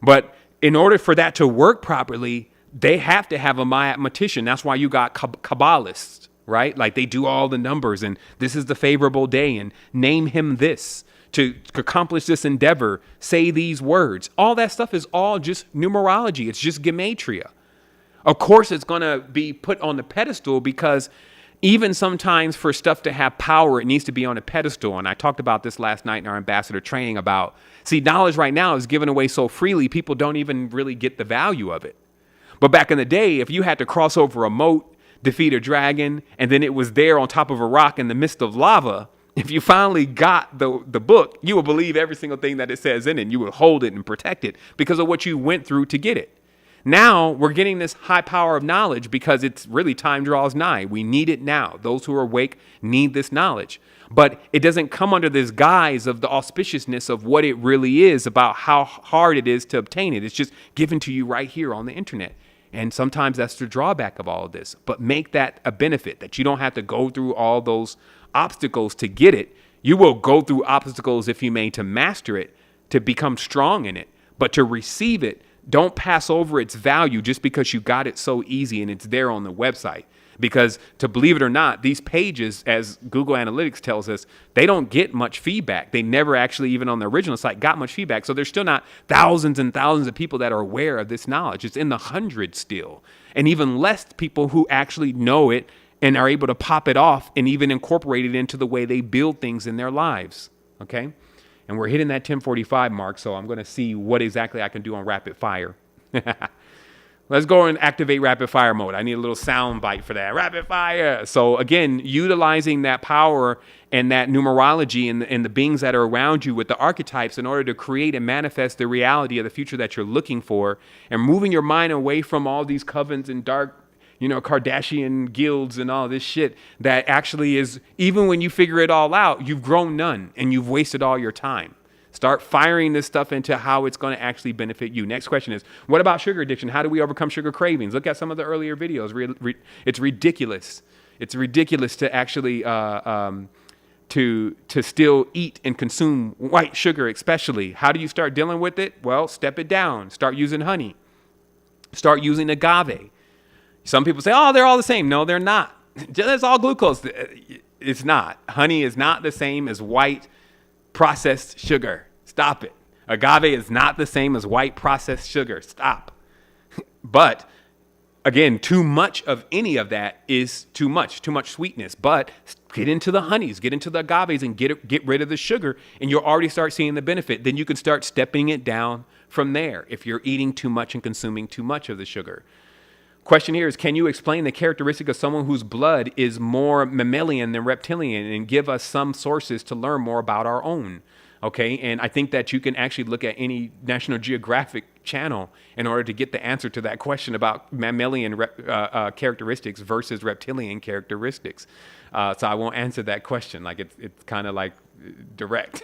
But in order for that to work properly, they have to have a mathematician. That's why you got Kabbalists, right? Like they do all the numbers and this is the favorable day and name him this to accomplish this endeavor, say these words. All that stuff is all just numerology. It's just gematria. Of course, it's going to be put on the pedestal because even sometimes for stuff to have power, it needs to be on a pedestal. And I talked about this last night in our ambassador training about, knowledge right now is given away so freely, people don't even really get the value of it. But back in the day, if you had to cross over a moat, defeat a dragon, and then it was there on top of a rock in the midst of lava, if you finally got the book, you would believe every single thing that it says in it. And you would hold it and protect it because of what you went through to get it. Now we're getting this high power of knowledge because it's really time draws nigh. We need it now. Those who are awake need this knowledge. But it doesn't come under this guise of the auspiciousness of what it really is about how hard it is to obtain it. It's just given to you right here on the internet. And sometimes that's the drawback of all of this. But make that a benefit, that you don't have to go through all those obstacles to get it. You will go through obstacles, if you may, to master it, to become strong in it. But to receive it, don't pass over its value just because you got it so easy and it's there on the website. Because to believe it or not, these pages, as Google Analytics tells us, they don't get much feedback. They never actually, even on the original site, got much feedback. So there's still not thousands and thousands of people that are aware of this knowledge. It's in the hundreds still. And even less people who actually know it and are able to pop it off and even incorporate it into the way they build things in their lives. Okay? And we're hitting that 10:45 mark, so I'm going to see what exactly I can do on rapid fire. Let's go and activate rapid fire mode. I need a little sound bite for that. Rapid fire. So again, utilizing that power and that numerology and the beings that are around you with the archetypes in order to create and manifest the reality of the future that you're looking for, and moving your mind away from all these covens and dark, Kardashian guilds and all this shit that actually is, even when you figure it all out, you've grown none and you've wasted all your time. Start firing this stuff into how it's going to actually benefit you. Next question is, what about sugar addiction? How do we overcome sugar cravings? Look at some of the earlier videos. It's ridiculous. It's ridiculous to actually to still eat and consume white sugar, especially. How do you start dealing with it? Well, step it down. Start using honey. Start using agave. Some people say, oh, they're all the same. No, they're not. It's all glucose. It's not. Honey is not the same as white processed sugar. Stop it. Agave is not the same as white processed sugar. Stop. But Again, too much of any of that is too much sweetness. But get into the honeys, get into the agaves, and get rid of the sugar, and you'll already start seeing the benefit. Then you can start stepping it down from there if you're eating too much and consuming too much of the sugar. Question here is, can you explain the characteristic of someone whose blood is more mammalian than reptilian, and give us some sources to learn more about our own? Okay, and I think that you can actually look at any National Geographic channel in order to get the answer to that question about mammalian characteristics versus reptilian characteristics. So I won't answer that question. Like it's kind of like direct.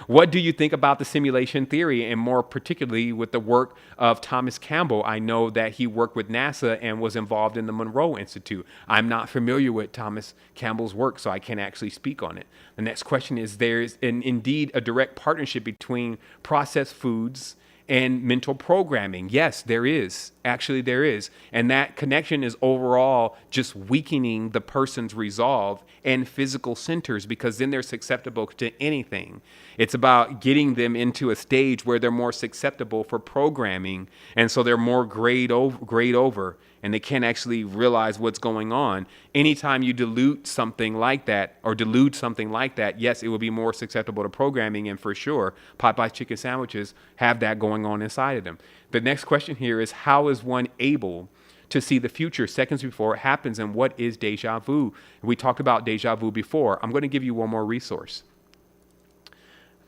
What do you think about the simulation theory, and more particularly with the work of Thomas Campbell? I know that he worked with NASA and was involved in the Monroe Institute. I'm not familiar with Thomas Campbell's work, so I can't actually speak on it. The next question is, there's indeed a direct partnership between processed foods and mental programming. Yes, there is. Actually, there is. And that connection is overall just weakening the person's resolve and physical centers, because then they're susceptible to anything. It's about getting them into a stage where they're more susceptible for programming. And so they're more grayed over, and they can't actually realize what's going on. Anytime you dilute something like that, or delude something like that, yes, it will be more susceptible to programming. And for sure, Popeye's chicken sandwiches have that going on inside of them. The next question here is, how is one able to see the future seconds before it happens, and what is deja vu? We talked about deja vu before. I'm going to give you one more resource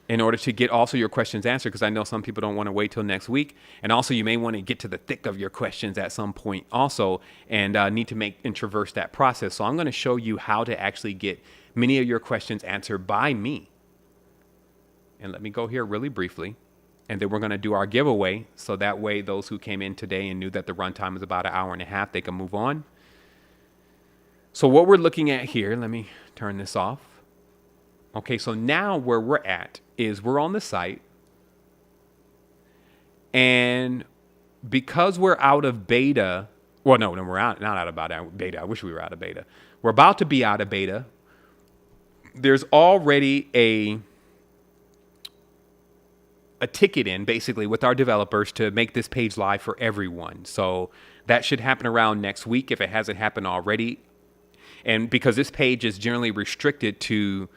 in order to get also your questions answered, because I know some people don't want to wait till next week. And also you may want to get to the thick of your questions at some point also, and need to make and traverse that process. So I'm going to show you how to actually get many of your questions answered by me. And let me go here really briefly. And then we're going to do our giveaway, so that way those who came in today and knew that the runtime is about an hour and a half, they can move on. So what we're looking at here, let me turn this off. Okay, so now where we're at is we're on the site. And because we're out of beta, well, no, we're not out of beta. I wish we were out of beta. We're about to be out of beta. There's already a ticket in, basically, with our developers to make this page live for everyone. So that should happen around next week if it hasn't happened already. And because this page is generally restricted to,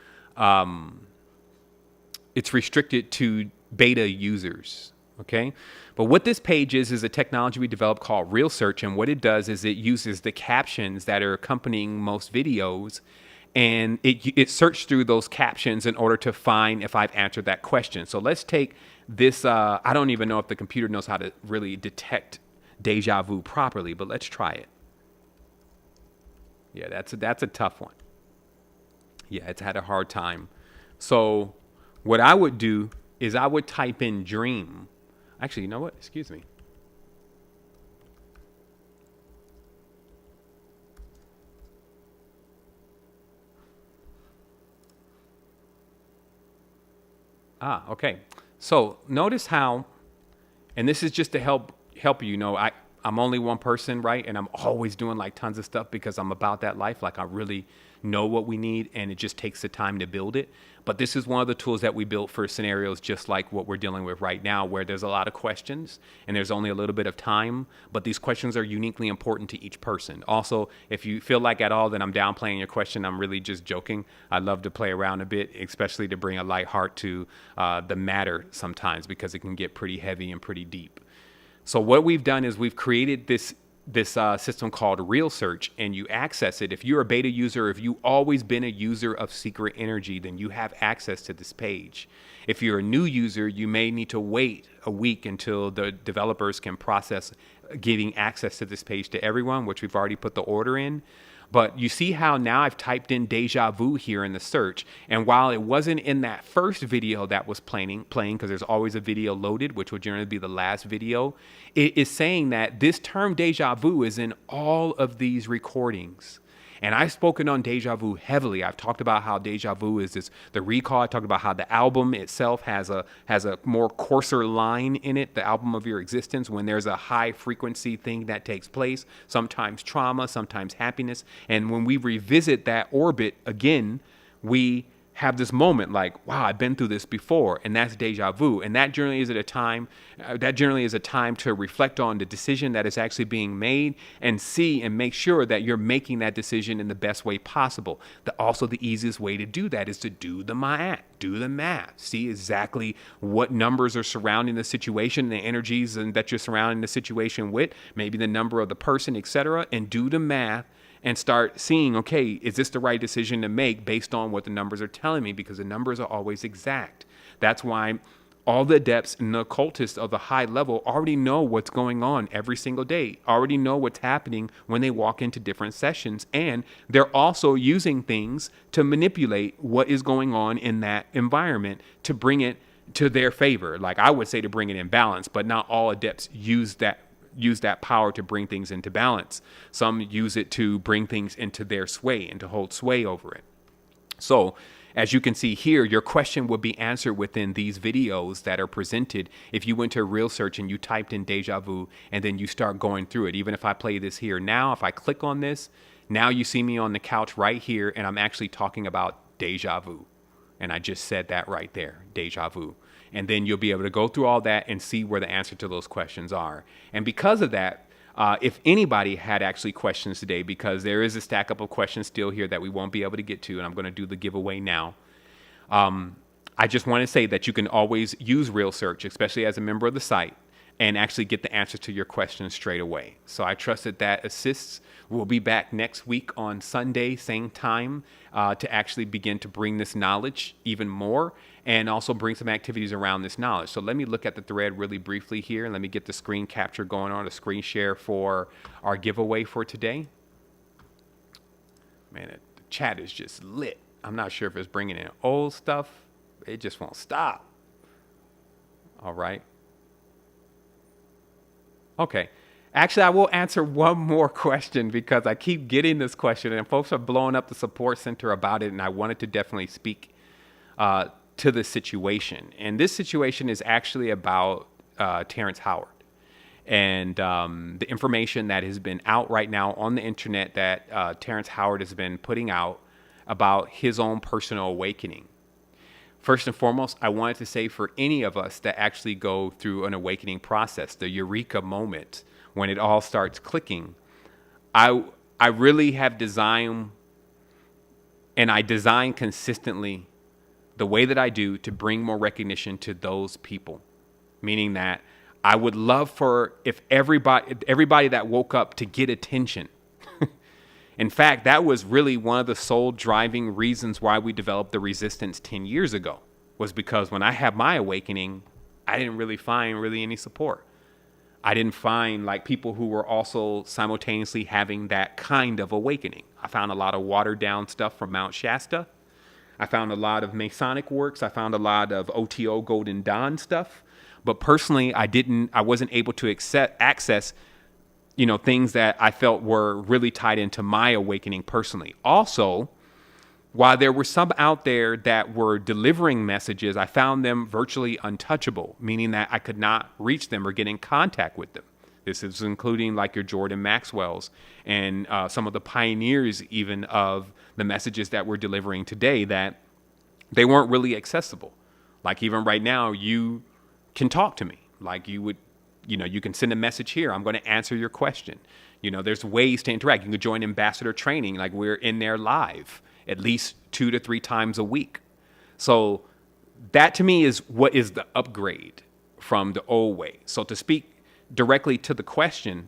it's restricted to beta users. Okay. But what this page is a technology we developed called Real Search. And what it does is it uses the captions that are accompanying most videos, and it searched through those captions in order to find if I've answered that question. So let's take this. I don't even know if the computer knows how to really detect deja vu properly, but let's try it. Yeah, that's a tough one. Yeah, it's had a hard time. So what I would do is I would type in dream. Actually, you know what? Excuse me. Okay. So notice how, and this is just to help you know, I'm only one person, right? And I'm always doing like tons of stuff because I'm about that life. Like I really know what we need, and it just takes the time to build it. But this is one of the tools that we built for scenarios just like what we're dealing with right now, where there's a lot of questions and there's only a little bit of time, but these questions are uniquely important to each person. Also, if you feel like at all that I'm downplaying your question, I'm really just joking. I love to play around a bit, especially to bring a light heart to the matter sometimes, because it can get pretty heavy and pretty deep. So what we've done is we've created this system called Real Search, and you access it. If you're a beta user, if you've always been a user of Secret Energy, then you have access to this page. If you're a new user, you may need to wait a week until the developers can process giving access to this page to everyone, which we've already put the order in. But you see how now I've typed in deja vu here in the search. And while it wasn't in that first video that was playing, because there's always a video loaded, which will generally be the last video, it is saying that this term deja vu is in all of these recordings. And I've spoken on deja vu heavily. I've talked about how deja vu is the recall. I talked about how the album itself has a more coarser line in it, the album of your existence, when there's a high frequency thing that takes place, sometimes trauma, sometimes happiness. And when we revisit that orbit again, we have this moment like, wow, I've been through this before, and that's deja vu. And that generally is a time to reflect on the decision that is actually being made and see and make sure that you're making that decision in the best way possible. Also, the easiest way to do that is to do the math, see exactly what numbers are surrounding the situation, the energies and that you're surrounding the situation with, maybe the number of the person, etc., and do the math and start seeing, okay, is this the right decision to make based on what the numbers are telling me? Because the numbers are always exact. That's why all the adepts and the occultists of the high level already know what's going on every single day, already know what's happening when they walk into different sessions. And they're also using things to manipulate what is going on in that environment to bring it to their favor. Like I would say to bring it in balance, but not all adepts use that power to bring things into balance. Some use it to bring things into their sway and to hold sway over it. So as you can see here, your question would be answered within these videos that are presented if you went to Real Search and you typed in deja vu and then you start going through it. Even if I play this here now, if I click on this, now you see me on the couch right here and I'm actually talking about deja vu. And I just said that right there, deja vu. And then you'll be able to go through all that and see where the answer to those questions are. And because of that, if anybody had actually questions today, because there is a stack up of questions still here that we won't be able to get to, and I'm going to do the giveaway now. I just want to say that you can always use Real Search, especially as a member of the site, and actually get the answer to your questions straight away. So I trust that assists. We'll be back next week on Sunday, same time, to actually begin to bring this knowledge even more and also bring some activities around this knowledge. So let me look at the thread really briefly here and let me get the screen capture going on, a screen share for our giveaway for today. Man, the chat is just lit. I'm not sure if it's bringing in old stuff. It just won't stop. All right. Okay. Actually, I will answer one more question because I keep getting this question and folks are blowing up the support center about it. And I wanted to definitely speak to the situation. And this situation is actually about Terrence Howard and the information that has been out right now on the internet that Terrence Howard has been putting out about his own personal awakening. First and foremost, I wanted to say for any of us that actually go through an awakening process, the eureka moment, when it all starts clicking, I really have designed, and I design consistently the way that I do to bring more recognition to those people. Meaning that I would love for if everybody that woke up to get attention. In fact, that was really one of the sole driving reasons why we developed the Resistance 10 years ago, was because when I had my awakening, I didn't really find any support. I didn't find like people who were also simultaneously having that kind of awakening. I found a lot of watered down stuff from Mount Shasta. I found a lot of Masonic works. I found a lot of OTO Golden Dawn stuff. But personally, I wasn't able to access things that I felt were really tied into my awakening personally. Also, while there were some out there that were delivering messages, I found them virtually untouchable, meaning that I could not reach them or get in contact with them. This is including like your Jordan Maxwell's and some of the pioneers even of the messages that we're delivering today, that they weren't really accessible. Like even right now, you can talk to me. Like you would, you can send a message here. I'm going to answer your question. There's ways to interact. You can join ambassador training. Like we're in there live at least 2 to 3 times a week. So that to me is what is the upgrade from the old way. So to speak directly to the question,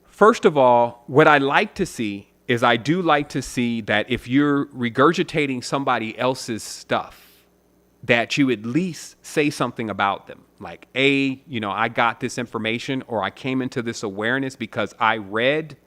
first of all, what I like to see is I do like to see that if you're regurgitating somebody else's stuff, that you at least say something about them. Like, I got this information, or I came into this awareness because I read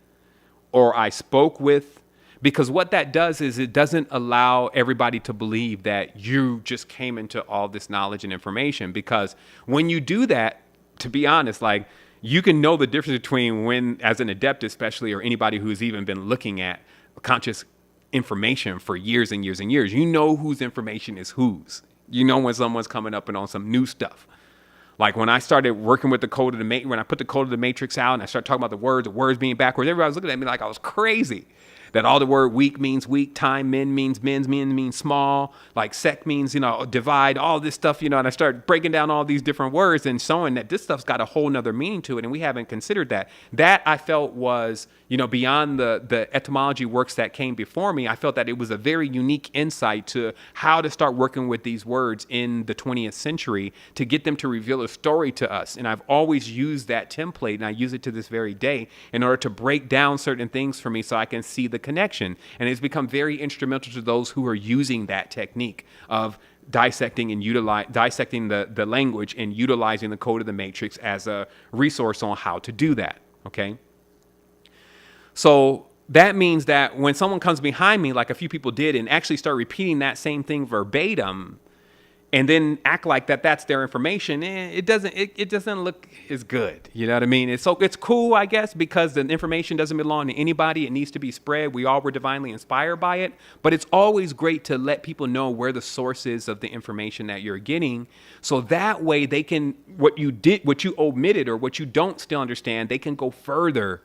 or I spoke with. Because what that does is it doesn't allow everybody to believe that you just came into all this knowledge and information. Because when you do that, to be honest, like you can know the difference between when, as an adept especially, or anybody who's even been looking at conscious information for years and years and years, you know whose information is whose. You know when someone's coming up and on some new stuff. Like when I started working with the code of the when I put the code of the matrix out and I started talking about the words being backwards, everybody was looking at me like I was crazy. that all the word week means week, time, men means small, like sect means, divide, all this stuff, and I start breaking down all these different words and showing that this stuff's got a whole nother meaning to it. And we haven't considered that. That I felt was, beyond the etymology works that came before me, I felt that it was a very unique insight to how to start working with these words in the 20th century to get them to reveal a story to us. And I've always used that template, and I use it to this very day, in order to break down certain things for me so I can see the connection. And it's become very instrumental to those who are using that technique of dissecting the language and utilizing the code of the matrix as a resource on how to do that. Okay. So that means that when someone comes behind me, like a few people did, and actually start repeating that same thing verbatim, and then act like that's their information, it doesn't look as good. You know what I mean? It's cool, I guess, because the information doesn't belong to anybody. It needs to be spread. We all were divinely inspired by it. But it's always great to let people know where the source is of the information that you're getting. So that way they can, what you omitted or what you don't still understand, they can go further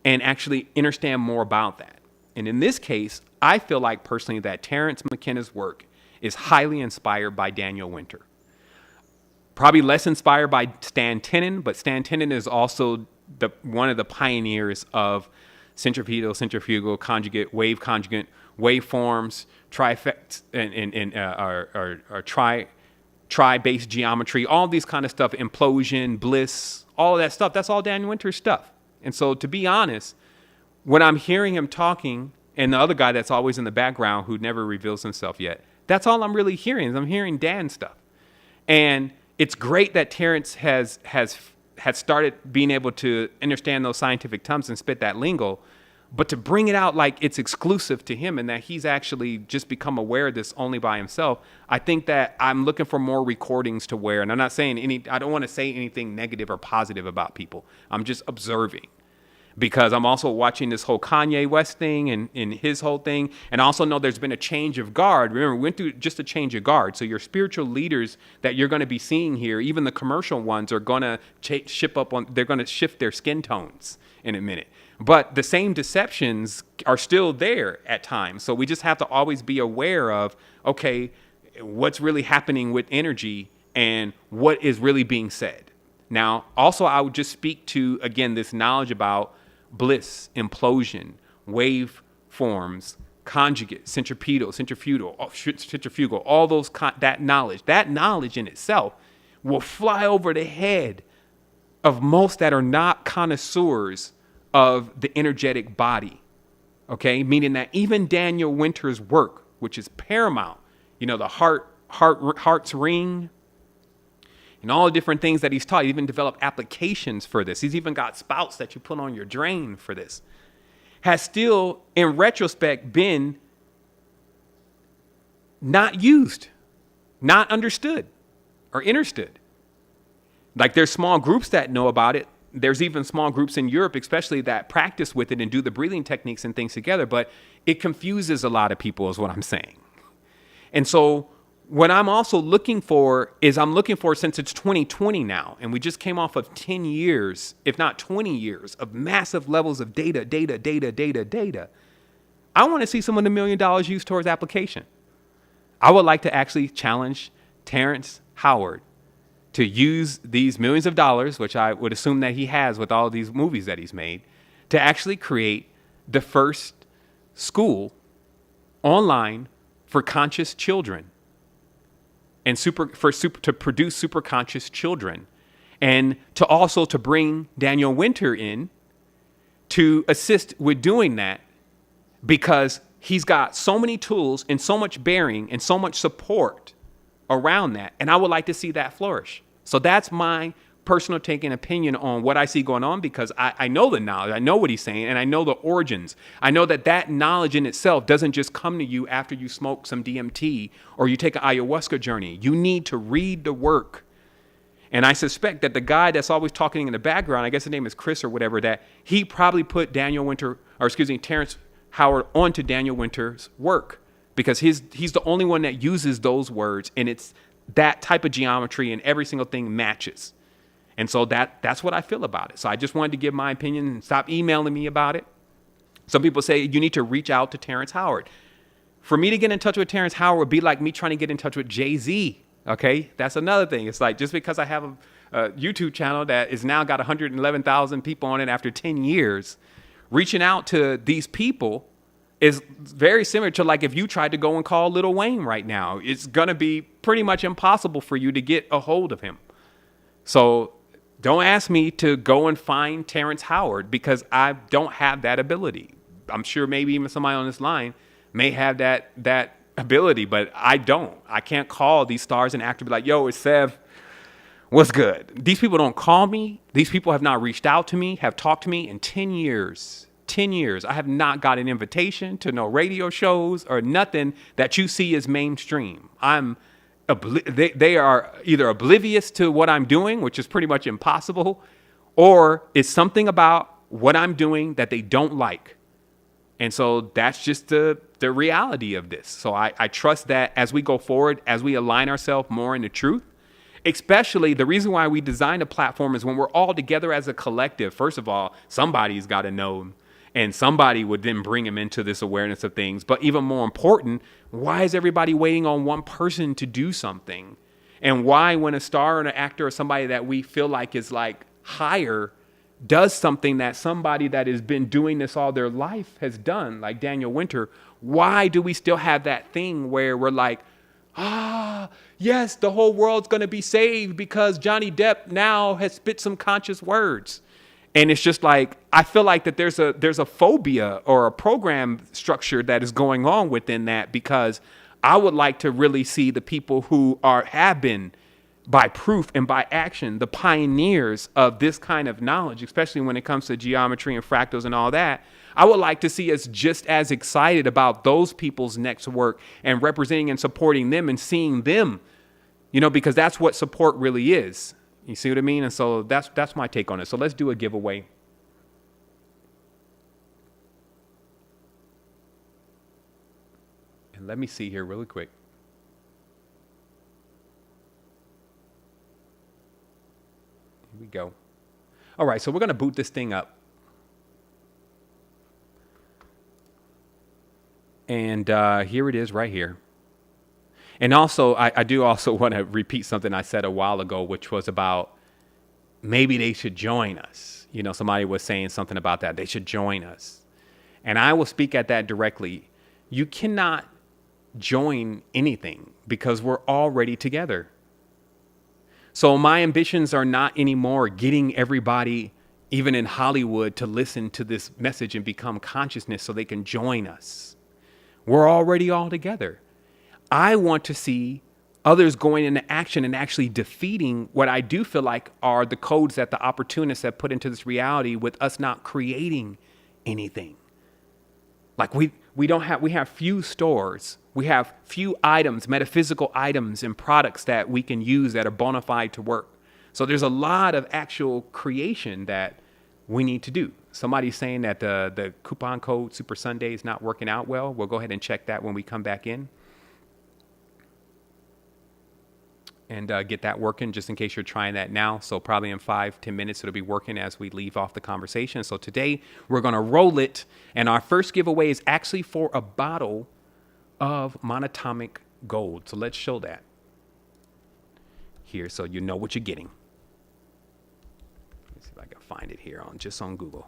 and actually understand more about that. And in this case, I feel like personally that Terence McKenna's work is highly inspired by Daniel Winter. Probably less inspired by Stan Tenen, but Stan Tenen is also one of the pioneers of centrifugal, conjugate, waveforms, trifect, and tri-based geometry, all these kind of stuff, implosion, bliss, all of that stuff. That's all Daniel Winter's stuff. And so, to be honest, when I'm hearing him talking, and the other guy that's always in the background who never reveals himself yet, that's all I'm really hearing is I'm hearing Dan stuff. And it's great that Terence has started being able to understand those scientific terms and spit that lingo, but to bring it out like it's exclusive to him and that he's actually just become aware of this only by himself, I think that I'm looking for more recordings to where, and I'm not saying I don't want to say anything negative or positive about people. I'm just observing. Because I'm also watching this whole Kanye West thing and his whole thing. And I also know there's been a change of guard. Remember, we went through just a change of guard. So your spiritual leaders that you're going to be seeing here, even the commercial ones, are going to they're going to shift their skin tones in a minute. But the same deceptions are still there at times. So we just have to always be aware of, okay, what's really happening with energy and what is really being said. Now, also, I would just speak to, again, this knowledge about bliss, implosion, wave forms, conjugate, centrifugal, all those, that knowledge in itself will fly over the head of most that are not connoisseurs of the energetic body. Okay, meaning that even Daniel Winter's work, which is paramount, the heart's ring, and all the different things that he's taught. He even developed applications for this. He's even got spouts that you put on your drain for this. Has still, in retrospect, been not used, not understood, or understood. Like there's small groups that know about it. There's even small groups in Europe, especially, that practice with it and do the breathing techniques and things together. But it confuses a lot of people is what I'm saying. And so what I'm also looking for, since it's 2020 now, and we just came off of 10 years, if not 20 years, of massive levels of data. I want to see some of the $1 million used towards application. I would like to actually challenge Terrence Howard to use these millions of dollars, which I would assume that he has with all these movies that he's made, to actually create the first school online for conscious children. And to produce super conscious children, and to bring Daniel Winter in to assist with doing that, because he's got so many tools and so much bearing and so much support around that, and I would like to see that flourish. So that's my personal take and opinion on what I see going on, because I know the knowledge, I know what he's saying, and I know the origins. I know that knowledge in itself doesn't just come to you after you smoke some DMT or you take an ayahuasca journey. You need to read the work. And I suspect that the guy that's always talking in the background, I guess his name is Chris or whatever, that he probably put Terrence Howard onto Daniel Winter's work, because he's the only one that uses those words, and it's that type of geometry and every single thing matches. And so that's what I feel about it. So I just wanted to give my opinion and stop emailing me about it. Some people say you need to reach out to Terrence Howard. For me to get in touch with Terrence Howard would be like me trying to get in touch with Jay-Z. Okay, that's another thing. It's like just because I have a YouTube channel that is now got 111,000 people on it after 10 years, reaching out to these people is very similar to like if you tried to go and call Lil Wayne right now. It's going to be pretty much impossible for you to get a hold of him. So don't ask me to go and find Terrence Howard because I don't have that ability. I'm sure maybe even somebody on this line may have that ability, but I don't. I can't call these stars and actors be like, yo, it's Sev. What's good? These people don't call me. These people have not reached out to me, have talked to me in 10 years. 10 years. I have not got an invitation to no radio shows or nothing that you see as mainstream. They are either oblivious to what I'm doing, which is pretty much impossible, or it's something about what I'm doing that they don't like. And so that's just the reality of this. So I trust that as we go forward, as we align ourselves more in the truth, especially the reason why we designed a platform is when we're all together as a collective. First of all, somebody's got to know, and somebody would then bring him into this awareness of things. But even more important, why is everybody waiting on one person to do something? And why when a star or an actor or somebody that we feel like is like higher does something that somebody that has been doing this all their life has done, like Daniel Winter, why do we still have that thing where we're like, yes, the whole world's going to be saved because Johnny Depp now has spit some conscious words? And it's just like, I feel like that there's a phobia or a program structure that is going on within that, because I would like to really see the people who have been by proof and by action, the pioneers of this kind of knowledge, especially when it comes to geometry and fractals and all that. I would like to see us just as excited about those people's next work and representing and supporting them and seeing them, because that's what support really is. You see what I mean? And so that's my take on it. So let's do a giveaway. And let me see here really quick. Here we go. All right, so we're going to boot this thing up. And here it is right here. And also, I do also want to repeat something I said a while ago, which was about maybe they should join us. Somebody was saying something about that. They should join us. And I will speak at that directly. You cannot join anything because we're already together. So my ambitions are not anymore getting everybody, even in Hollywood, to listen to this message and become consciousness so they can join us. We're already all together. I want to see others going into action and actually defeating what I do feel like are the codes that the opportunists have put into this reality with us not creating anything. Like we have few stores. We have few items, metaphysical items and products that we can use that are bona fide to work. So there's a lot of actual creation that we need to do. Somebody's saying that the coupon code Super Sunday is not working out well. We'll go ahead and check that when we come back in. And get that working just in case you're trying that now. So probably in 5-10 minutes, it'll be working as we leave off the conversation. So today we're going to roll it. And our first giveaway is actually for a bottle of monatomic gold. So let's show that here so you know what you're getting. Let's see if I can find it here on Google.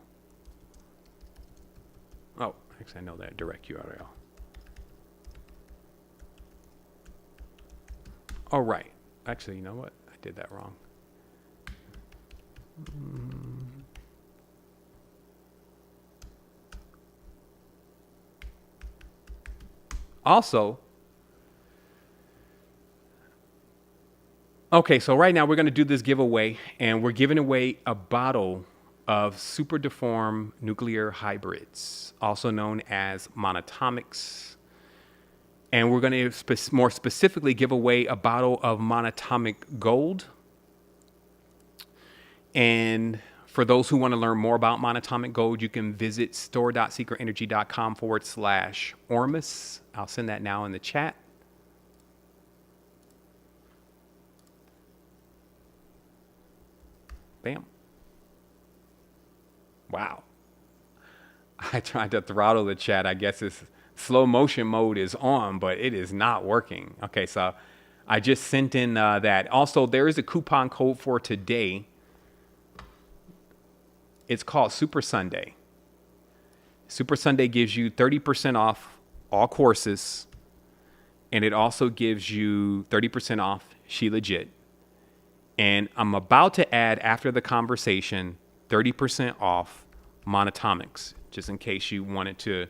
Oh, actually I know that direct URL. All right. Actually, you know what? I did that wrong. Also, okay, so right now we're going to do this giveaway, and we're giving away a bottle of super deformed nuclear hybrids, also known as monatomics. And we're going to more specifically give away a bottle of monatomic gold. And for those who want to learn more about monatomic gold, you can visit store.secretenergy.com/Ormus. I'll send that now in the chat. Bam. Wow. I tried to throttle the chat. I guess it's slow motion mode is on, but it is not working. Okay, so I just sent in that. Also, there is a coupon code for today. It's called Super Sunday. Super Sunday gives you 30% off all courses, and it also gives you 30% off She Legit. And I'm about to add, after the conversation, 30% off Monatomics, just in case you wanted to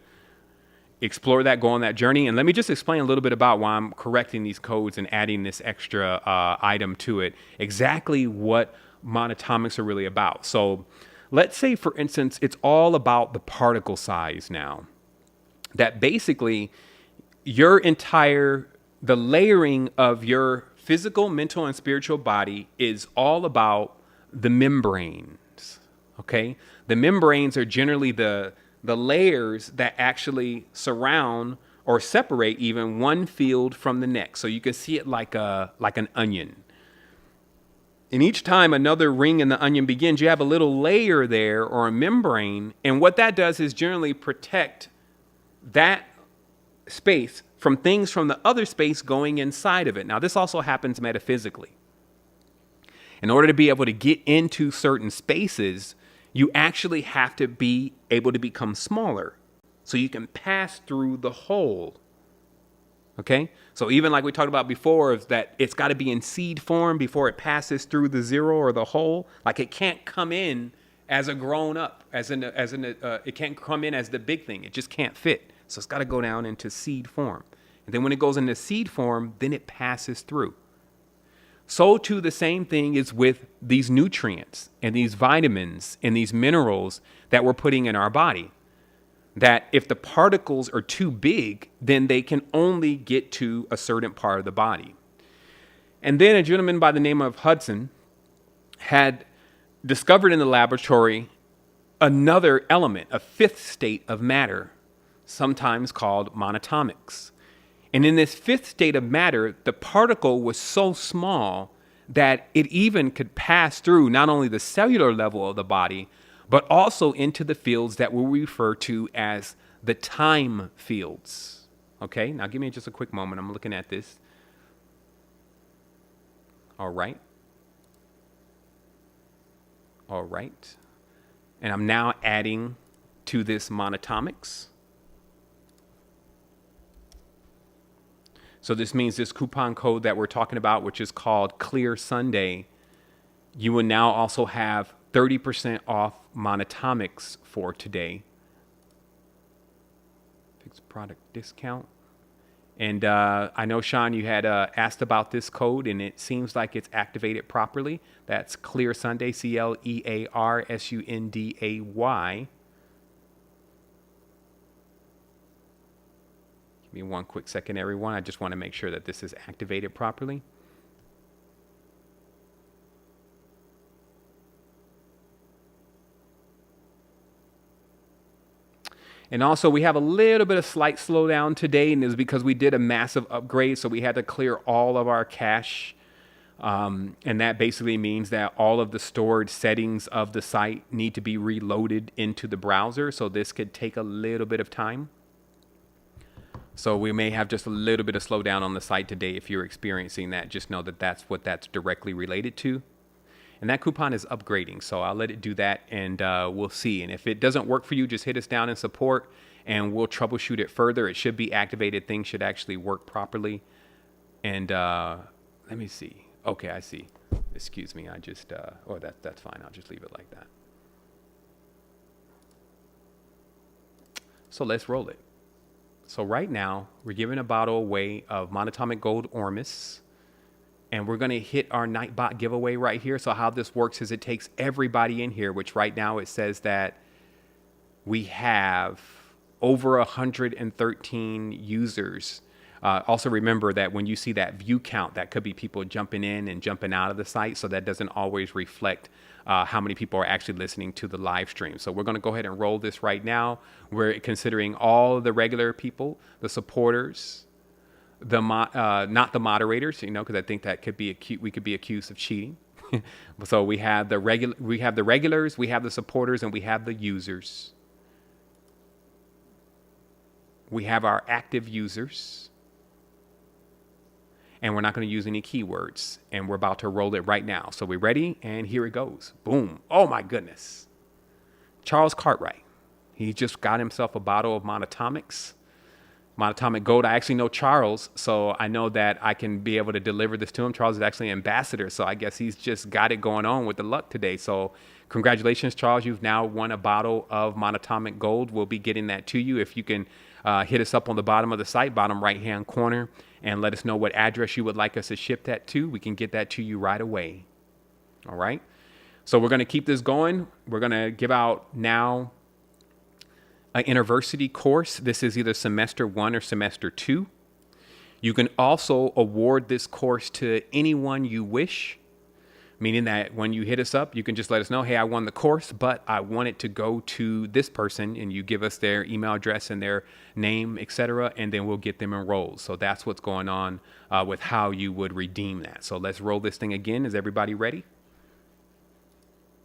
explore that, go on that journey. And let me just explain a little bit about why I'm correcting these codes and adding this extra item to it, exactly what Monatomics are really about. So let's say, for instance, it's all about the particle size now. That basically the layering of your physical, mental, and spiritual body is all about the membranes, okay? The membranes are generally the layers that actually surround or separate even one field from the next. So you can see it like an onion. And each time another ring in the onion begins, you have a little layer there or a membrane. And what that does is generally protect that space from things from the other space going inside of it. Now, this also happens metaphysically. In order to be able to get into certain spaces, you actually have to be able to become smaller so you can pass through the hole. Okay? So even like we talked about before, is that it's got to be in seed form before it passes through the zero or the hole. Like it can't come in as a grown up, it can't come in as the big thing. It just can't fit. So it's got to go down into seed form. And then when it goes into seed form, then it passes through. So too, the same thing is with these nutrients and these vitamins and these minerals that we're putting in our body. That if the particles are too big, then they can only get to a certain part of the body. And then a gentleman by the name of Hudson had discovered in the laboratory another element, a fifth state of matter, sometimes called monatomics. And in this fifth state of matter, the particle was so small that it even could pass through not only the cellular level of the body, but also into the fields that we refer to as the time fields. Okay, now give me just a quick moment. I'm looking at this. All right. All right. And I'm now adding to this monatomics. So this means this coupon code that we're talking about, which is called Clear Sunday, you will now also have 30% off monatomics for today. Fixed product discount. And I know, Sean, you had asked about this code, and it seems like it's activated properly. That's Clear Sunday, ClearSunday. Give me one quick second, everyone. I just want to make sure that this is activated properly. And also, we have a little bit of slight slowdown today, and it's because we did a massive upgrade, so we had to clear all of our cache. And that basically means that all of the stored settings of the site need to be reloaded into the browser, so this could take a little bit of time. So we may have just a little bit of slowdown on the site today. If you're experiencing that, just know that that's what that's directly related to. And that coupon is upgrading, so I'll let it do that, and we'll see. And if it doesn't work for you, just hit us down in support, and we'll troubleshoot it further. It should be activated. Things should actually work properly. And let me see. Okay, I see. Excuse me. I just, that's fine. I'll just leave it like that. So let's roll it. So right now, we're giving a bottle away of Monatomic Gold Ormus. And we're going to hit our Nightbot giveaway right here. So how this works is it takes everybody in here, which right now it says that we have over 113 users. Also remember that when you see that view count, that could be people jumping in and jumping out of the site. So that doesn't always reflect how many people are actually listening to the live stream. So we're going to go ahead and roll this right now. We're considering all the regular people, the supporters, not the moderators, because I think that could be we could be accused of cheating. So we have the regulars, we have the supporters, and we have the users. We have our active users, and we're not going to use any keywords, and we're about to roll it right now. So we're ready, and here it goes. Boom. Oh my goodness. Charles Cartwright. He just got himself a bottle of Monatomics. Monatomic Gold. I actually know Charles, so I know that I can be able to deliver this to him. Charles is actually an ambassador, so I guess he's just got it going on with the luck today. So congratulations, Charles. You've now won a bottle of Monatomic Gold. We'll be getting that to you. If you can hit us up on the bottom of the site, bottom right-hand corner, and let us know what address you would like us to ship that to. We can get that to you right away. All right? So we're going to keep this going. We're going to give out now an InterVarsity course. This is either semester 1 or semester 2. You can also award this course to anyone you wish, meaning that when you hit us up, you can just let us know, hey, I won the course, but I want it to go to this person, and you give us their email address and their name, etc., and then we'll get them enrolled. So that's what's going on with how you would redeem that. So let's roll this thing again. Is everybody ready?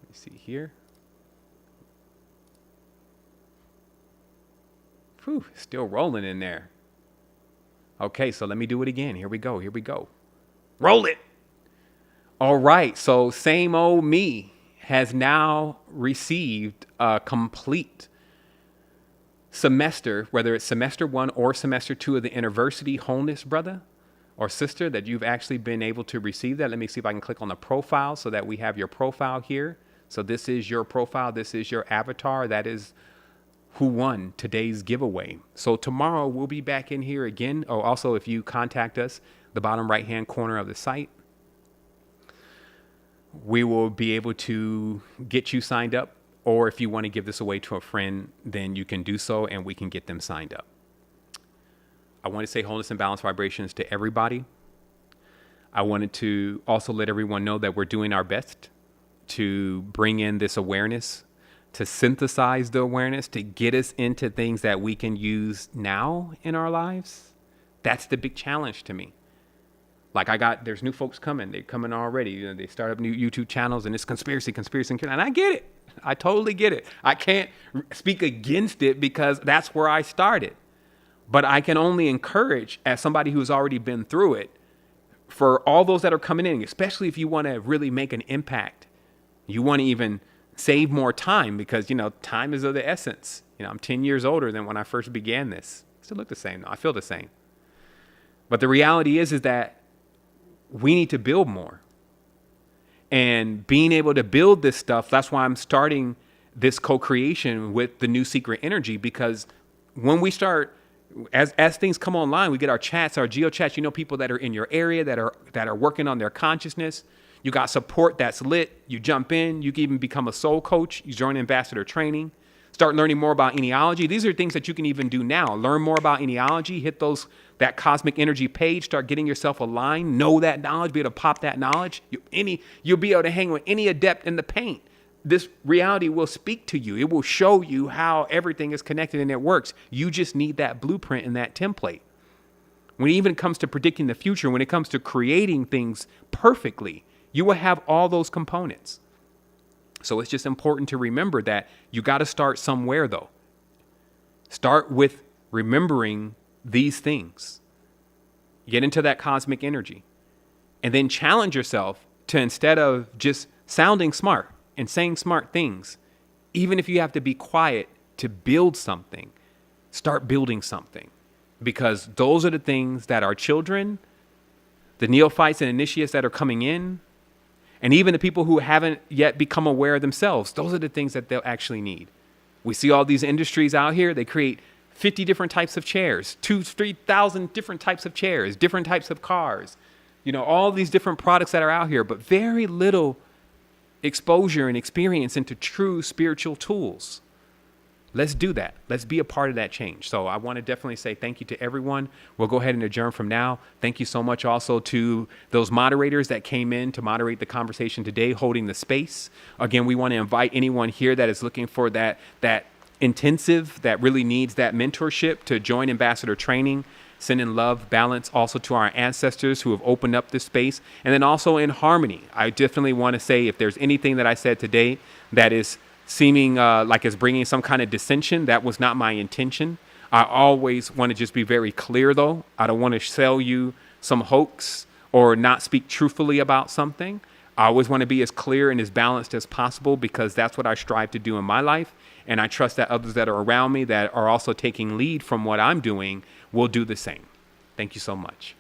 Let me see here. Whew, still rolling in there. Okay, so let me do it again. Here we go. Here we go. Roll it. All right. So same old me has now received a complete semester, whether it's semester 1 or semester 2 of the InterVarsity Wholeness, brother or sister, that you've actually been able to receive that. Let me see if I can click on the profile so that we have your profile here. So this is your profile. This is your avatar. That is who won today's giveaway. So tomorrow we'll be back in here again. Oh, also, if you contact us, the bottom right-hand corner of the site, we will be able to get you signed up. Or if you want to give this away to a friend, then you can do so and we can get them signed up. I want to say wholeness and balance vibrations to everybody. I wanted to also let everyone know that we're doing our best to bring in this awareness, to synthesize the awareness, to get us into things that we can use now in our lives. That's the big challenge to me. Like there's new folks coming. They're coming already. You know, they start up new YouTube channels and it's conspiracy. And I get it. I totally get it. I can't speak against it because that's where I started. But I can only encourage, as somebody who's already been through it, for all those that are coming in, especially if you want to really make an impact, you want to even save more time because, time is of the essence. I'm 10 years older than when I first began this. I still look the same. I feel the same. But the reality is that we need to build more. And being able to build this stuff, that's why I'm starting this co-creation with the New Secret Energy, because when we start, as things come online, we get our chats, our geo chats, people that are in your area that are working on their consciousness. You got support that's lit. You jump in. You can even become a soul coach. You join ambassador training. Start learning more about enealogy. These are things that you can even do now. Learn more about enealogy. Hit that cosmic energy page. Start getting yourself aligned. Know that knowledge. Be able to pop that knowledge. You'll be able to hang with any adept in the paint. This reality will speak to you. It will show you how everything is connected and it works. You just need that blueprint and that template. When it even comes to predicting the future, when it comes to creating things perfectly, you will have all those components. So it's just important to remember that you got to start somewhere, though. Start with remembering these things. Get into that cosmic energy. And then challenge yourself to, instead of just sounding smart and saying smart things, even if you have to be quiet to build something, start building something. Because those are the things that our children, the neophytes and initiates that are coming in, and even the people who haven't yet become aware themselves, those are the things that they'll actually need. We see all these industries out here. They create 50 different types of chairs, 3,000 different types of chairs, different types of cars, all these different products that are out here, but very little exposure and experience into true spiritual tools. Let's do that. Let's be a part of that change. So I want to definitely say thank you to everyone. We'll go ahead and adjourn from now. Thank you so much also to those moderators that came in to moderate the conversation today, holding the space. Again, we want to invite anyone here that is looking for that intensive, that really needs that mentorship, to join Ambassador Training. Sending love, balance also to our ancestors who have opened up this space. And then also in harmony. I definitely want to say, if there's anything that I said today that is seeming like it's bringing some kind of dissension, that was not my intention. I always want to just be very clear, though. I don't want to sell you some hoax or not speak truthfully about something. I always want to be as clear and as balanced as possible because that's what I strive to do in my life. And I trust that others that are around me that are also taking lead from what I'm doing will do the same. Thank you so much.